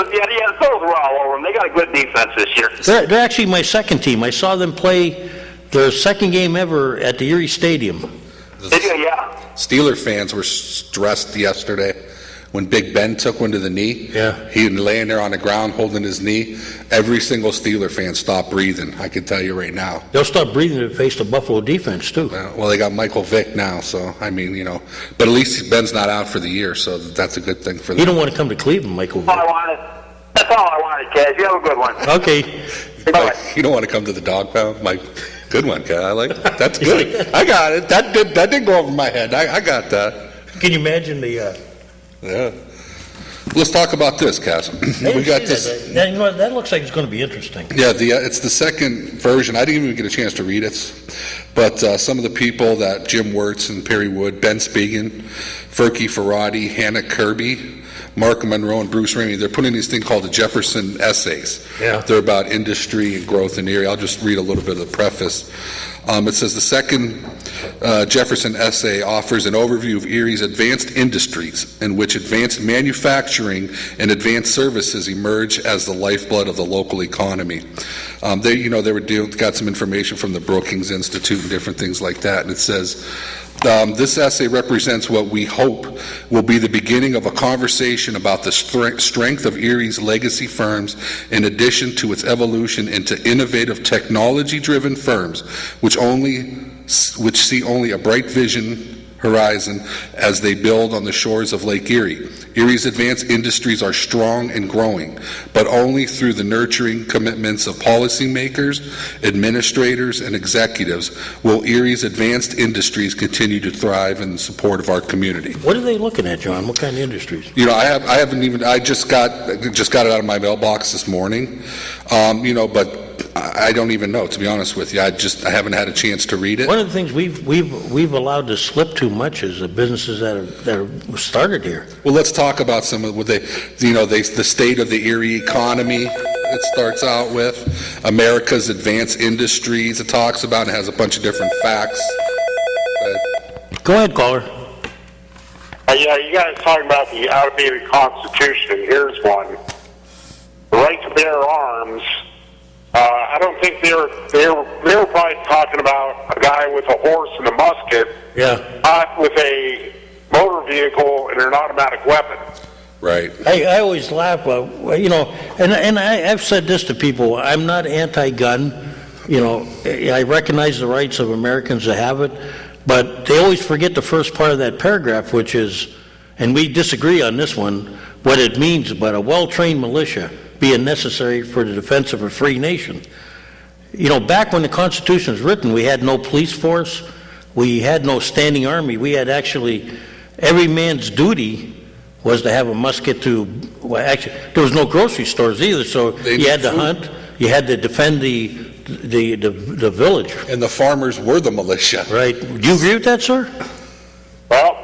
Bills were all over them. They got a good defense this year. They're actually my second team. I saw them play their second game ever at the Erie Stadium. Yeah. Steeler fans were stressed yesterday when Big Ben took one to the knee. Yeah. He was laying there on the ground holding his knee. Every single Steeler fan stopped breathing. I can tell you right now. They'll stop breathing to face the Buffalo defense, too. Well, they got Michael Vick now, so, I mean, but at least Ben's not out for the year, so that's a good thing for them. You don't want to come to Cleveland, Michael. That's all I wanted, Kaz. You have a good one. Okay. Mike, you don't want to come to the dog pound? Mike, good one, Kaz. I like it. That's good. I got it. That didn't go over my head. I got that. Can you imagine the... Yeah. Let's talk about this, Cass. We got this. That looks like it's going to be interesting. Yeah, it's the second version. I didn't even get a chance to read it, but some of the people that Jim Wirtz and Perry Wood, Ben Spigen, Ferky Ferrati, Hannah Kirby, Mark Monroe, and Bruce Ramey, they're putting this thing called the Jefferson Essays. Yeah. They're about industry and growth in Erie. I'll just read a little bit of the preface. It says the second Jefferson essay offers an overview of Erie's advanced industries in which advanced manufacturing and advanced services emerge as the lifeblood of the local economy. They got some information from the Brookings Institute and different things like that, and it says, this essay represents what we hope will be the beginning of a conversation about the strength of Erie's legacy firms in addition to its evolution into innovative technology-driven firms which see only a bright vision horizon as they build on the shores of Lake Erie. Erie's advanced industries are strong and growing, but only through the nurturing commitments of policymakers, administrators, and executives will Erie's advanced industries continue to thrive in support of our community. What are they looking at, John? What kind of industries? I just got it out of my mailbox this morning, but I don't even know, to be honest with you. I haven't had a chance to read it. One of the things we've allowed to slip too much is the businesses that are started here. Well, let's talk about some of what the state of the Erie economy. It starts out with America's advanced industries. It talks about and has a bunch of different facts. Go ahead, caller. Yeah, you guys talking about the outdated Constitution. Here's one: the right to bear arms. I don't think they were probably talking about a guy with a horse and a musket, not with a motor vehicle and an automatic weapon. Right. I always laugh, and I've said this to people. I'm not anti-gun. I recognize the rights of Americans to have it, but they always forget the first part of that paragraph, which is, and we disagree on this one, what it means, but a well-trained militia being necessary for the defense of a free nation. Back when the Constitution was written, we had no police force, we had no standing army, we had actually, every man's duty was to have a musket there was no grocery stores either, so you had to hunt, you had to defend the village. And the farmers were the militia. Right. Do you agree with that, sir? Well,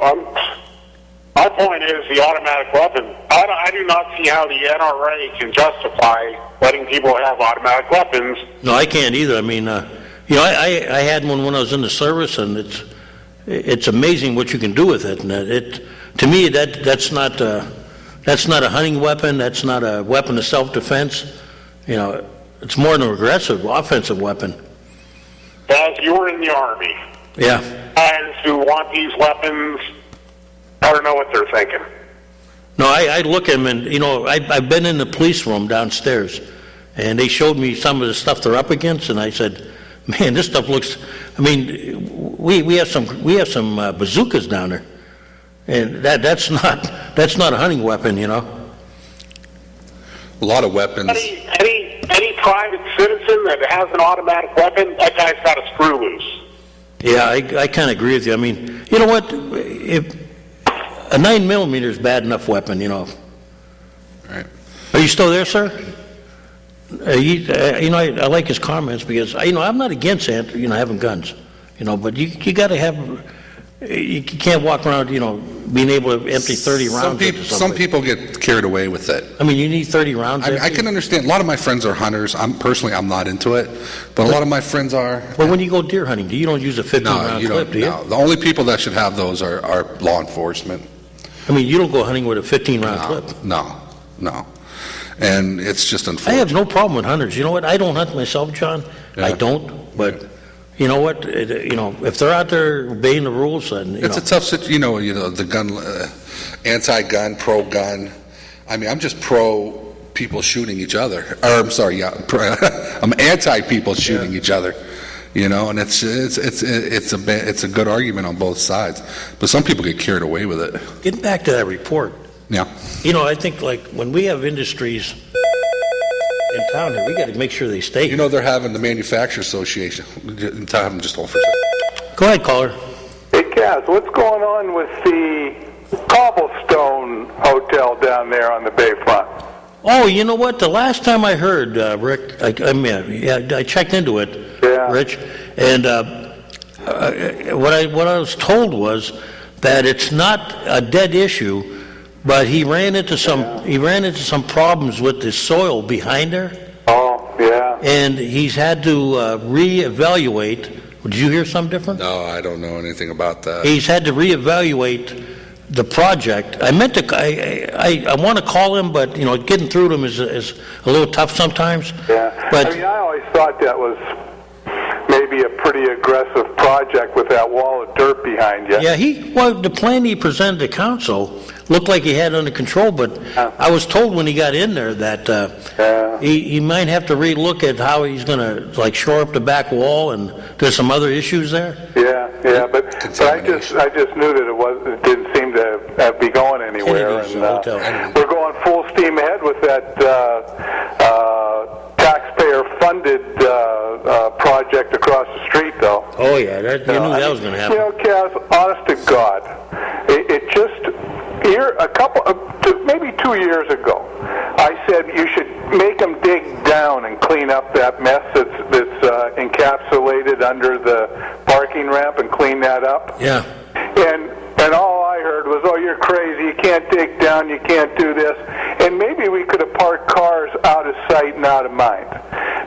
point is the automatic weapon. I do not see how the NRA can justify letting people have automatic weapons. No, I can't either. I mean, I had one when I was in the service, and it's amazing what you can do with it. And to me, that's not a hunting weapon. That's not a weapon of self-defense. It's more than an aggressive, offensive weapon. As you were in the Army, yeah, guys who want these weapons, I don't know what they're thinking. No, I look at them, and I've been in the police room downstairs, and they showed me some of the stuff they're up against, and I said, "Man, this stuff looks." I mean, we have some bazookas down there, and that's not a hunting weapon, A lot of weapons. Any private citizen that has an automatic weapon, that guy's got a screw loose. Yeah, I kind of agree with you. I mean, you know what? If a 9mm is bad enough weapon, Right. Are you still there, sir? I like his comments because I'm not against having guns, but you got to have. You can't walk around, being able to empty 30 rounds. Some people get carried away with it. I mean, you need 30 rounds. I can understand. A lot of my friends are hunters. I'm not into it, but a lot of my friends are. Well, when you go deer hunting, you don't use a 15-round clip, do you? No, the only people that should have those are law enforcement. I mean, you don't go hunting with a 15-round clip. No. And it's just unfortunate. I have no problem with hunters. You know what? I don't hunt myself, John. Yeah. I don't, but... You know what? If they're out there obeying the rules, then it's a tough situation. The gun, anti-gun, pro-gun. I mean, I'm just pro people shooting each other. Or I'm sorry, I'm anti people shooting each other. And it's a good argument on both sides. But some people get carried away with it. Getting back to that report. Yeah. I think when we have industries in town here, we got to make sure they stay. They're having the Manufacturers Association. Have them just hold for a second. Go ahead, caller. Hey, Kaz, what's going on with the Cobblestone Hotel down there on the bayfront? Oh, you know what? The last time I heard, Rick, I checked into it, Rich, and what I was told was that it's not a dead issue. But he ran into some problems with the soil behind there. Oh, yeah. And he's had to reevaluate. Did you hear something different? No, I don't know anything about that. He's had to reevaluate the project. I meant to. I want to call him, but getting through to him is a little tough sometimes. Yeah. But I always thought that was maybe a pretty aggressive project with that wall of dirt behind you. Yeah, the plan he presented to council looked like he had it under control, but I was told when he got in there that he might have to relook at how he's going to shore up the back wall, and there's some other issues there. Yeah, but I just knew that it didn't seem to be going anywhere, and we're going full steam ahead with that taxpayer-funded project across the street, though. Oh yeah, you knew that was going to happen. Kaz, honest to God, it just. Maybe 2 years ago, I said you should make them dig down and clean up that mess that's encapsulated under the parking ramp and clean that up. Yeah. And all I heard was, "Oh, you're crazy! You can't dig down. You can't do this." And maybe we could have parked cars out of sight and out of mind.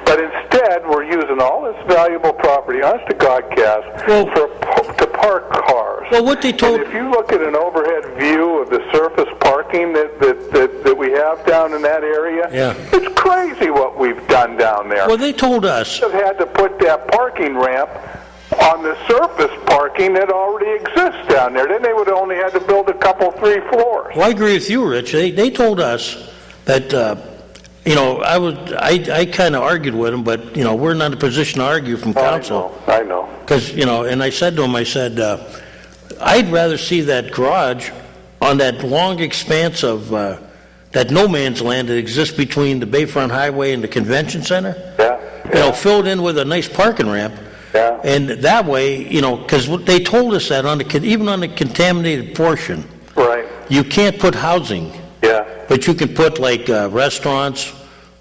But instead, we're using all this valuable property, honest to God, Cass, to park cars. Well, what they told... And if you look at an overhead view of the surface parking that we have down in that area, it's crazy what we've done down there. Well, they told us... We had to put that parking ramp on the surface parking that already exists down there. Then they would have only had to build 3 floors. Well, I agree with you, Rich. They told us that... I kind of argued with him, but, we're not in a position to argue from council. I know. Because, and I said to him, I'd rather see that garage on that long expanse of that no man's land that exists between the Bayfront Highway and the Convention Center. Filled in with a nice parking ramp. Yeah. And that way, because they told us that even on the contaminated portion, right, you can't put housing. Yeah. But you can put restaurants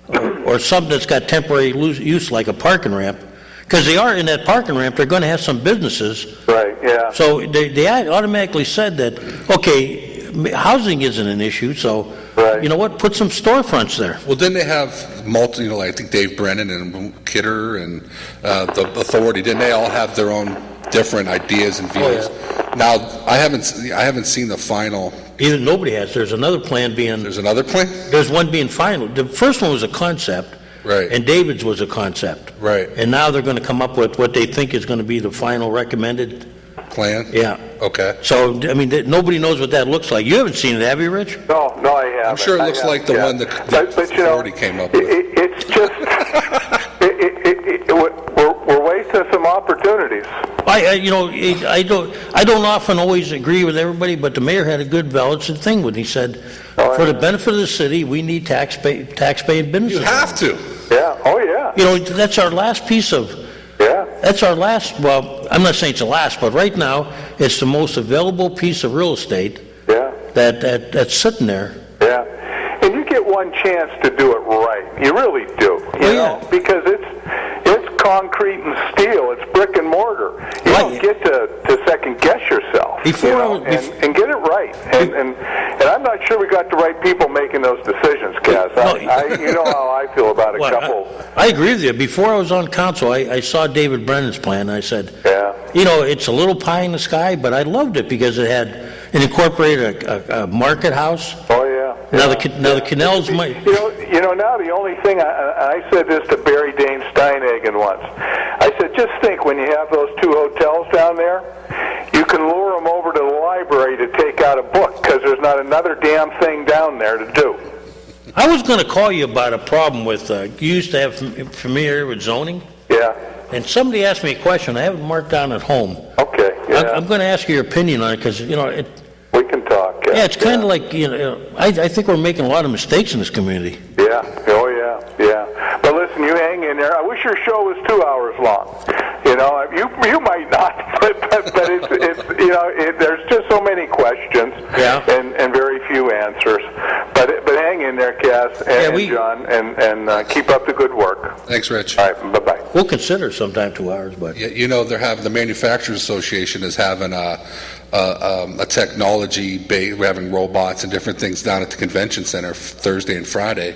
or something that's got temporary use like a parking ramp. Because they are in that parking ramp, they're going to have some businesses. Right, yeah. So they automatically said that, okay, housing isn't an issue, so, Right. you know what, put some storefronts there. Well, didn't they have I think Dave Brennan and Kidder and the Authority, didn't they all have their own different ideas and views? Now, I haven't seen the final. Either nobody has. There's another plan being, There's another plan? there's one being final. The first one was a concept. Right. And David's was a concept. Right. And now they're going to come up with what they think is going to be the final recommended. Plan? Yeah. Okay. So, I mean, nobody knows what that looks like. You haven't seen it, have you, Rich? No, I haven't. I'm sure it looks like the one that but, you know, Authority came up with. It's just, we're wasting some opportunities. I don't often always agree with everybody, but the mayor had a good valid thing when he said, for the benefit of the city, we need tax-paying businesses. You have to. Yeah, oh yeah. You know, that's our last piece of, that's our last, well, I'm not saying it's the last, but right now, it's the most available piece of real estate that's sitting there. Yeah. And you get one chance to do it right. You really do. You know, because it's concrete and steel. It's brick and mortar. You don't get to second guess yourself. And get it right. And I'm not sure we got the right people making those decisions, Cass. You know how I feel about a couple. I agree with you. Before I was on council, I saw David Brennan's plan, and I said, it's a little pie in the sky, but I loved it because it incorporated a market house. Oh, yeah. Now the canals might... You know, now the only thing, I said this to Barry Dane Steinhagen once. I said, just think, when you have those two hotels down there, you can lure them over to the library to take out a book, because there's not another damn thing down there to do. I was going to call you about a problem with, you used to have familiarity with zoning? Yeah. And somebody asked me a question I haven't marked down at home. Okay, yeah. I'm going to ask you your opinion on it, because, we can talk. Yeah, it's kind of like, I think we're making a lot of mistakes in this community. Yeah, oh yeah. But listen, you hang in there. I wish your show was 2 hours long. You know, you might not, but it's there's just so many questions and very few answers. But hang in there, Cass and John, and keep up the good work. Thanks, Rich. All right, bye-bye. We'll consider sometime 2 hours, but... Yeah, the Manufacturers Association is having a technology base. We're having robots and different things down at the convention center Thursday and Friday,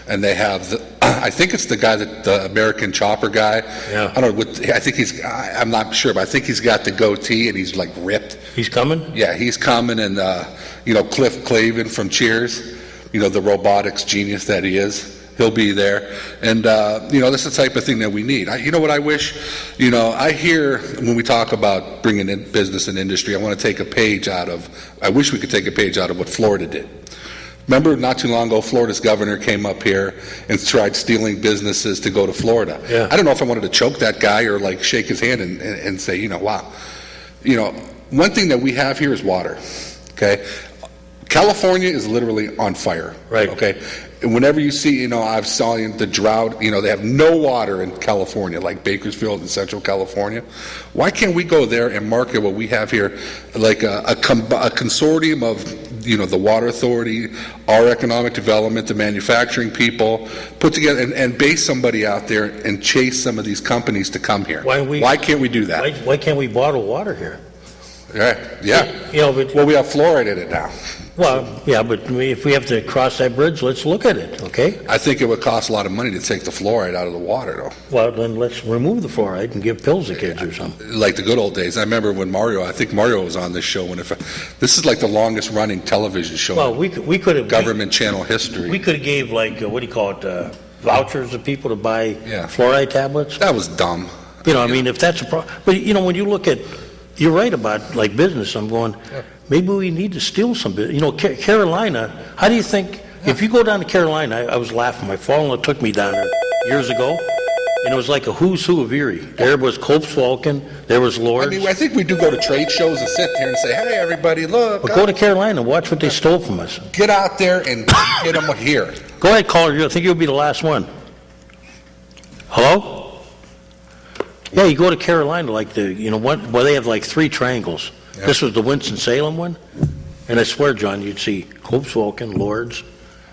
and they have I think it's the guy the American Chopper guy. Yeah. I don't know. I think I'm not sure, but I think he's got the goatee and he's like ripped. He's coming? Yeah, he's coming, and Cliff Clavin from Cheers, the robotics genius that he is. He'll be there, and this is the type of thing that we need. You know what I wish? I hear when we talk about bringing in business and industry, I want to take a page out of. I wish we could take a page out of what Florida did. Remember, not too long ago, Florida's governor came up here and tried stealing businesses to go to Florida. Yeah. I don't know if I wanted to choke that guy or like shake his hand and say, wow. One thing that we have here is water. Okay, California is literally on fire. Right. Okay. And whenever you see, I've seen the drought, they have no water in California, like Bakersfield in Central California. Why can't we go there and market what we have here, like a consortium of, the Water Authority, our economic development, the manufacturing people, put together and base somebody out there and chase some of these companies to come here? Why can't we do that? Why can't we bottle water here? Yeah. Well, we have fluoride in it now. Well, yeah, but if we have to cross that bridge, let's look at it, okay? I think it would cost a lot of money to take the fluoride out of the water, though. Well, then let's remove the fluoride and give pills to kids or something. Like the good old days. I remember when I think Mario was on this show. This is like the longest running television show. Well, we could have... Government channel history. We could have gave, vouchers to people to buy fluoride tablets. That was dumb. If that's a problem... But, when you look at... You're right about, business. I'm going... Maybe we need to steal some bit. Carolina, how do you think, if you go down to Carolina, I was laughing. My father-in-law took me down there years ago, and it was like a who's who of Erie. There was Copes Falcon, there was Lords. I think we do go to trade shows and sit there and say, hey, everybody, look. But go to Carolina and watch what they stole from us. Get out there and get them here. Go ahead, caller. I think you'll be the last one. Hello? Yeah, you go to Carolina, where they have 3 triangles. Yep. This was the Winston-Salem one, and I swear, John, you'd see Copes Falcon, Lords,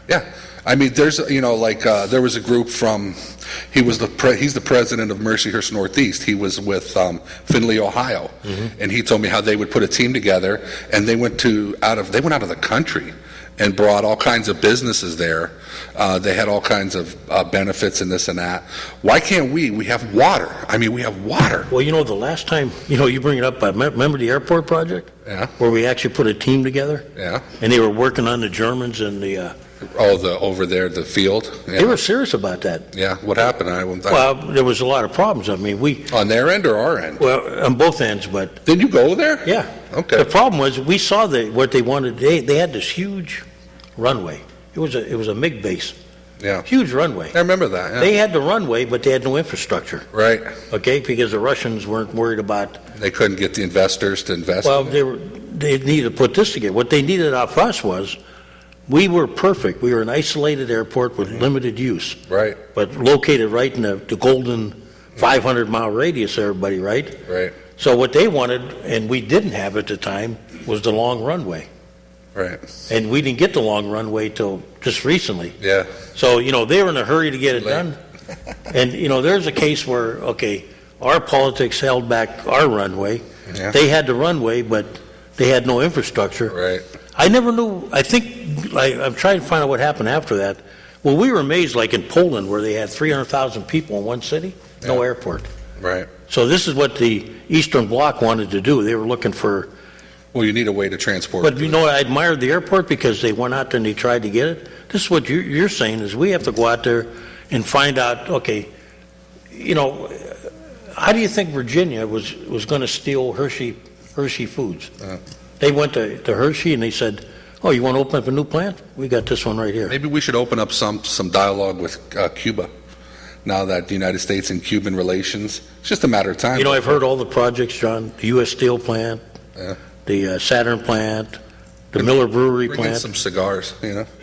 Yeah. I mean, there's, there was a group from, he's the president of Mercyhurst Northeast. He was with Findlay, Ohio. And he told me how they would put a team together, and they went out of the country and brought all kinds of businesses there. They had all kinds of benefits and this and that. Why can't we? We have water. I mean, we have water. Well, the last time, you bring it up, remember the airport project? Yeah. Where we actually put a team together? Yeah. And they were working on the Germans and the... over there, the field? Yeah. They were serious about that. Yeah, what happened? Well, there was a lot of problems. I mean, on their end or our end? Well, on both ends, but... Did you go there? Yeah. Okay. The problem was, we saw what they wanted. They had this huge runway. It was a MiG base. Yeah. Huge runway. I remember that, yeah. They had the runway, but they had no infrastructure. Right. Okay, because the Russians weren't worried about... They couldn't get the investors to invest Well, in it? they needed to put this together. What they needed off us was, we were perfect. We were an isolated airport with limited use. Right. But located right in the golden 500-mile radius, everybody, right? Right. So what they wanted, and we didn't have at the time, was the long runway. Right. And we didn't get the long runway till just recently. Yeah. So, they were in a hurry to get it done. And, there's a case where, our politics held back our runway. Yeah. They had the runway, but they had no infrastructure. Right. I never knew, I'm trying to find out what happened after that. Well, we were amazed, like in Poland, where they had 300,000 people in one city, no airport. Right. So this is what the Eastern Bloc wanted to do. They were looking for... Well, you need a way to transport. But, I admired the airport because they went out there and they tried to get it. This is what you're saying, is we have to go out there and find out, how do you think Virginia was going to steal Hershey Foods? They went to Hershey and they said, oh, you want to open up a new plant? We got this one right here. Maybe we should open up some dialogue with Cuba. Now that the United States and Cuban relations, it's just a matter of time. I've heard all the projects, John, the U.S. Steel plant, the Saturn plant, the Miller Brewery Bring in plant. some cigars,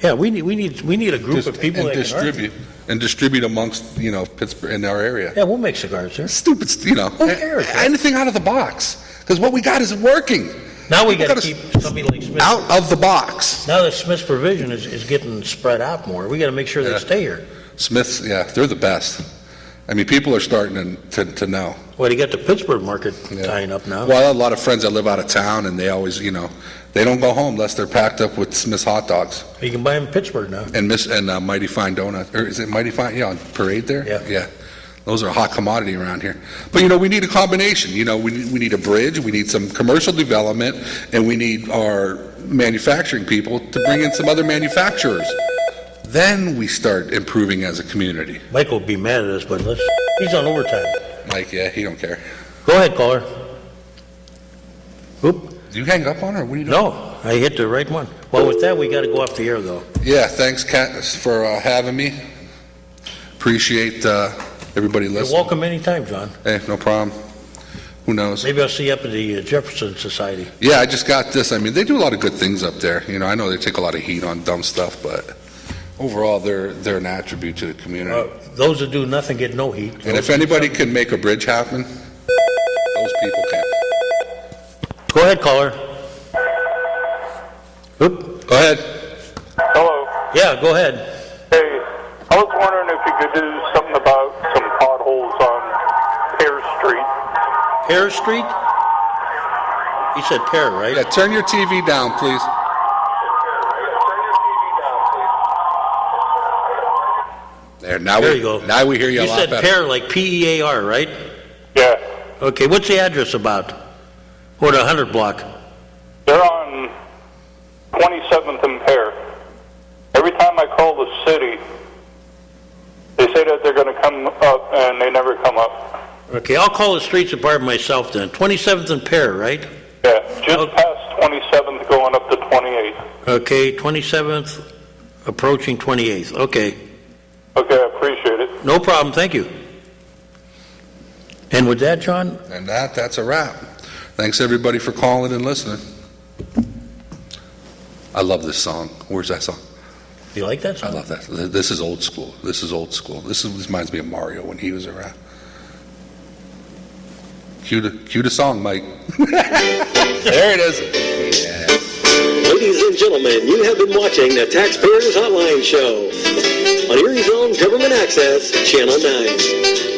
Yeah, we need a group of people that can distribute amongst Pittsburgh in our area. Yeah, we'll make cigars there. Stupid, Who cares? anything out of the box, because what we got isn't working. Now we got to keep somebody like Smith out of the box. Now that Smith's Provision is getting spread out more, we got to make sure they stay here. Smith's, they're the best. I mean, people are starting to know. Well, you got the Pittsburgh market tying up now. Well, I have a lot of friends that live out of town, and they always, they don't go home unless they're packed up with Smith's hot dogs. You can buy them in Pittsburgh now. And Mighty Fine Donut, or is it Mighty Fine? Yeah, on Parade there. Yeah. Those are a hot commodity around here. But we need a combination. We need a bridge. We need some commercial development, and we need our manufacturing people to bring in some other manufacturers. Then we start improving as a community. Mike will be mad at us, but he's on overtime. Mike, he don't care. Go ahead, caller. Oop. Do you hang up on her? What are you doing? No, I hit the right one. Well, with that, we got to go off the air, though. Yeah, thanks, Kat, for having me. Appreciate everybody listening. You're welcome anytime, John. Hey, no problem. Who knows? Maybe I'll see you up at the Jefferson Society. Yeah, I just got this. I mean, they do a lot of good things up there. I know they take a lot of heat on dumb stuff, but overall, they're an attribute to the community. Those that do nothing get no heat. And if anybody can make a bridge happen, those people can. Go ahead, caller. Oop. Go ahead. Hello. Yeah, go ahead. Hey, I was wondering if you could do something about some potholes on Pear Street. Pear Street? You said Pear, right? Yeah, turn your TV down, please. There you go. Now we hear you a lot You said better. Pear, like P-E-A-R, right? Yeah. Okay, what's the address about? Or the 100 block? They're on 27th and Pear. Every time I call the city, they say that they're going to come up, and they never come up. Okay, I'll call the streets department myself then. 27th and Pear, right? Yeah, just past 27th going up to 28th. Okay, 27th approaching 28th. Okay. Okay, I appreciate it. No problem, thank you. And with that, John? And that's a wrap. Thanks, everybody, for calling and listening. I love this song. Where's that song? You like that song? I love that. This is old school. This reminds me of Mario when he was around. Cue the song, Mike. There it is. Yeah. Ladies and gentlemen, you have been watching the Taxpayers Hotline Show on Erie's own Government Access, Channel 9.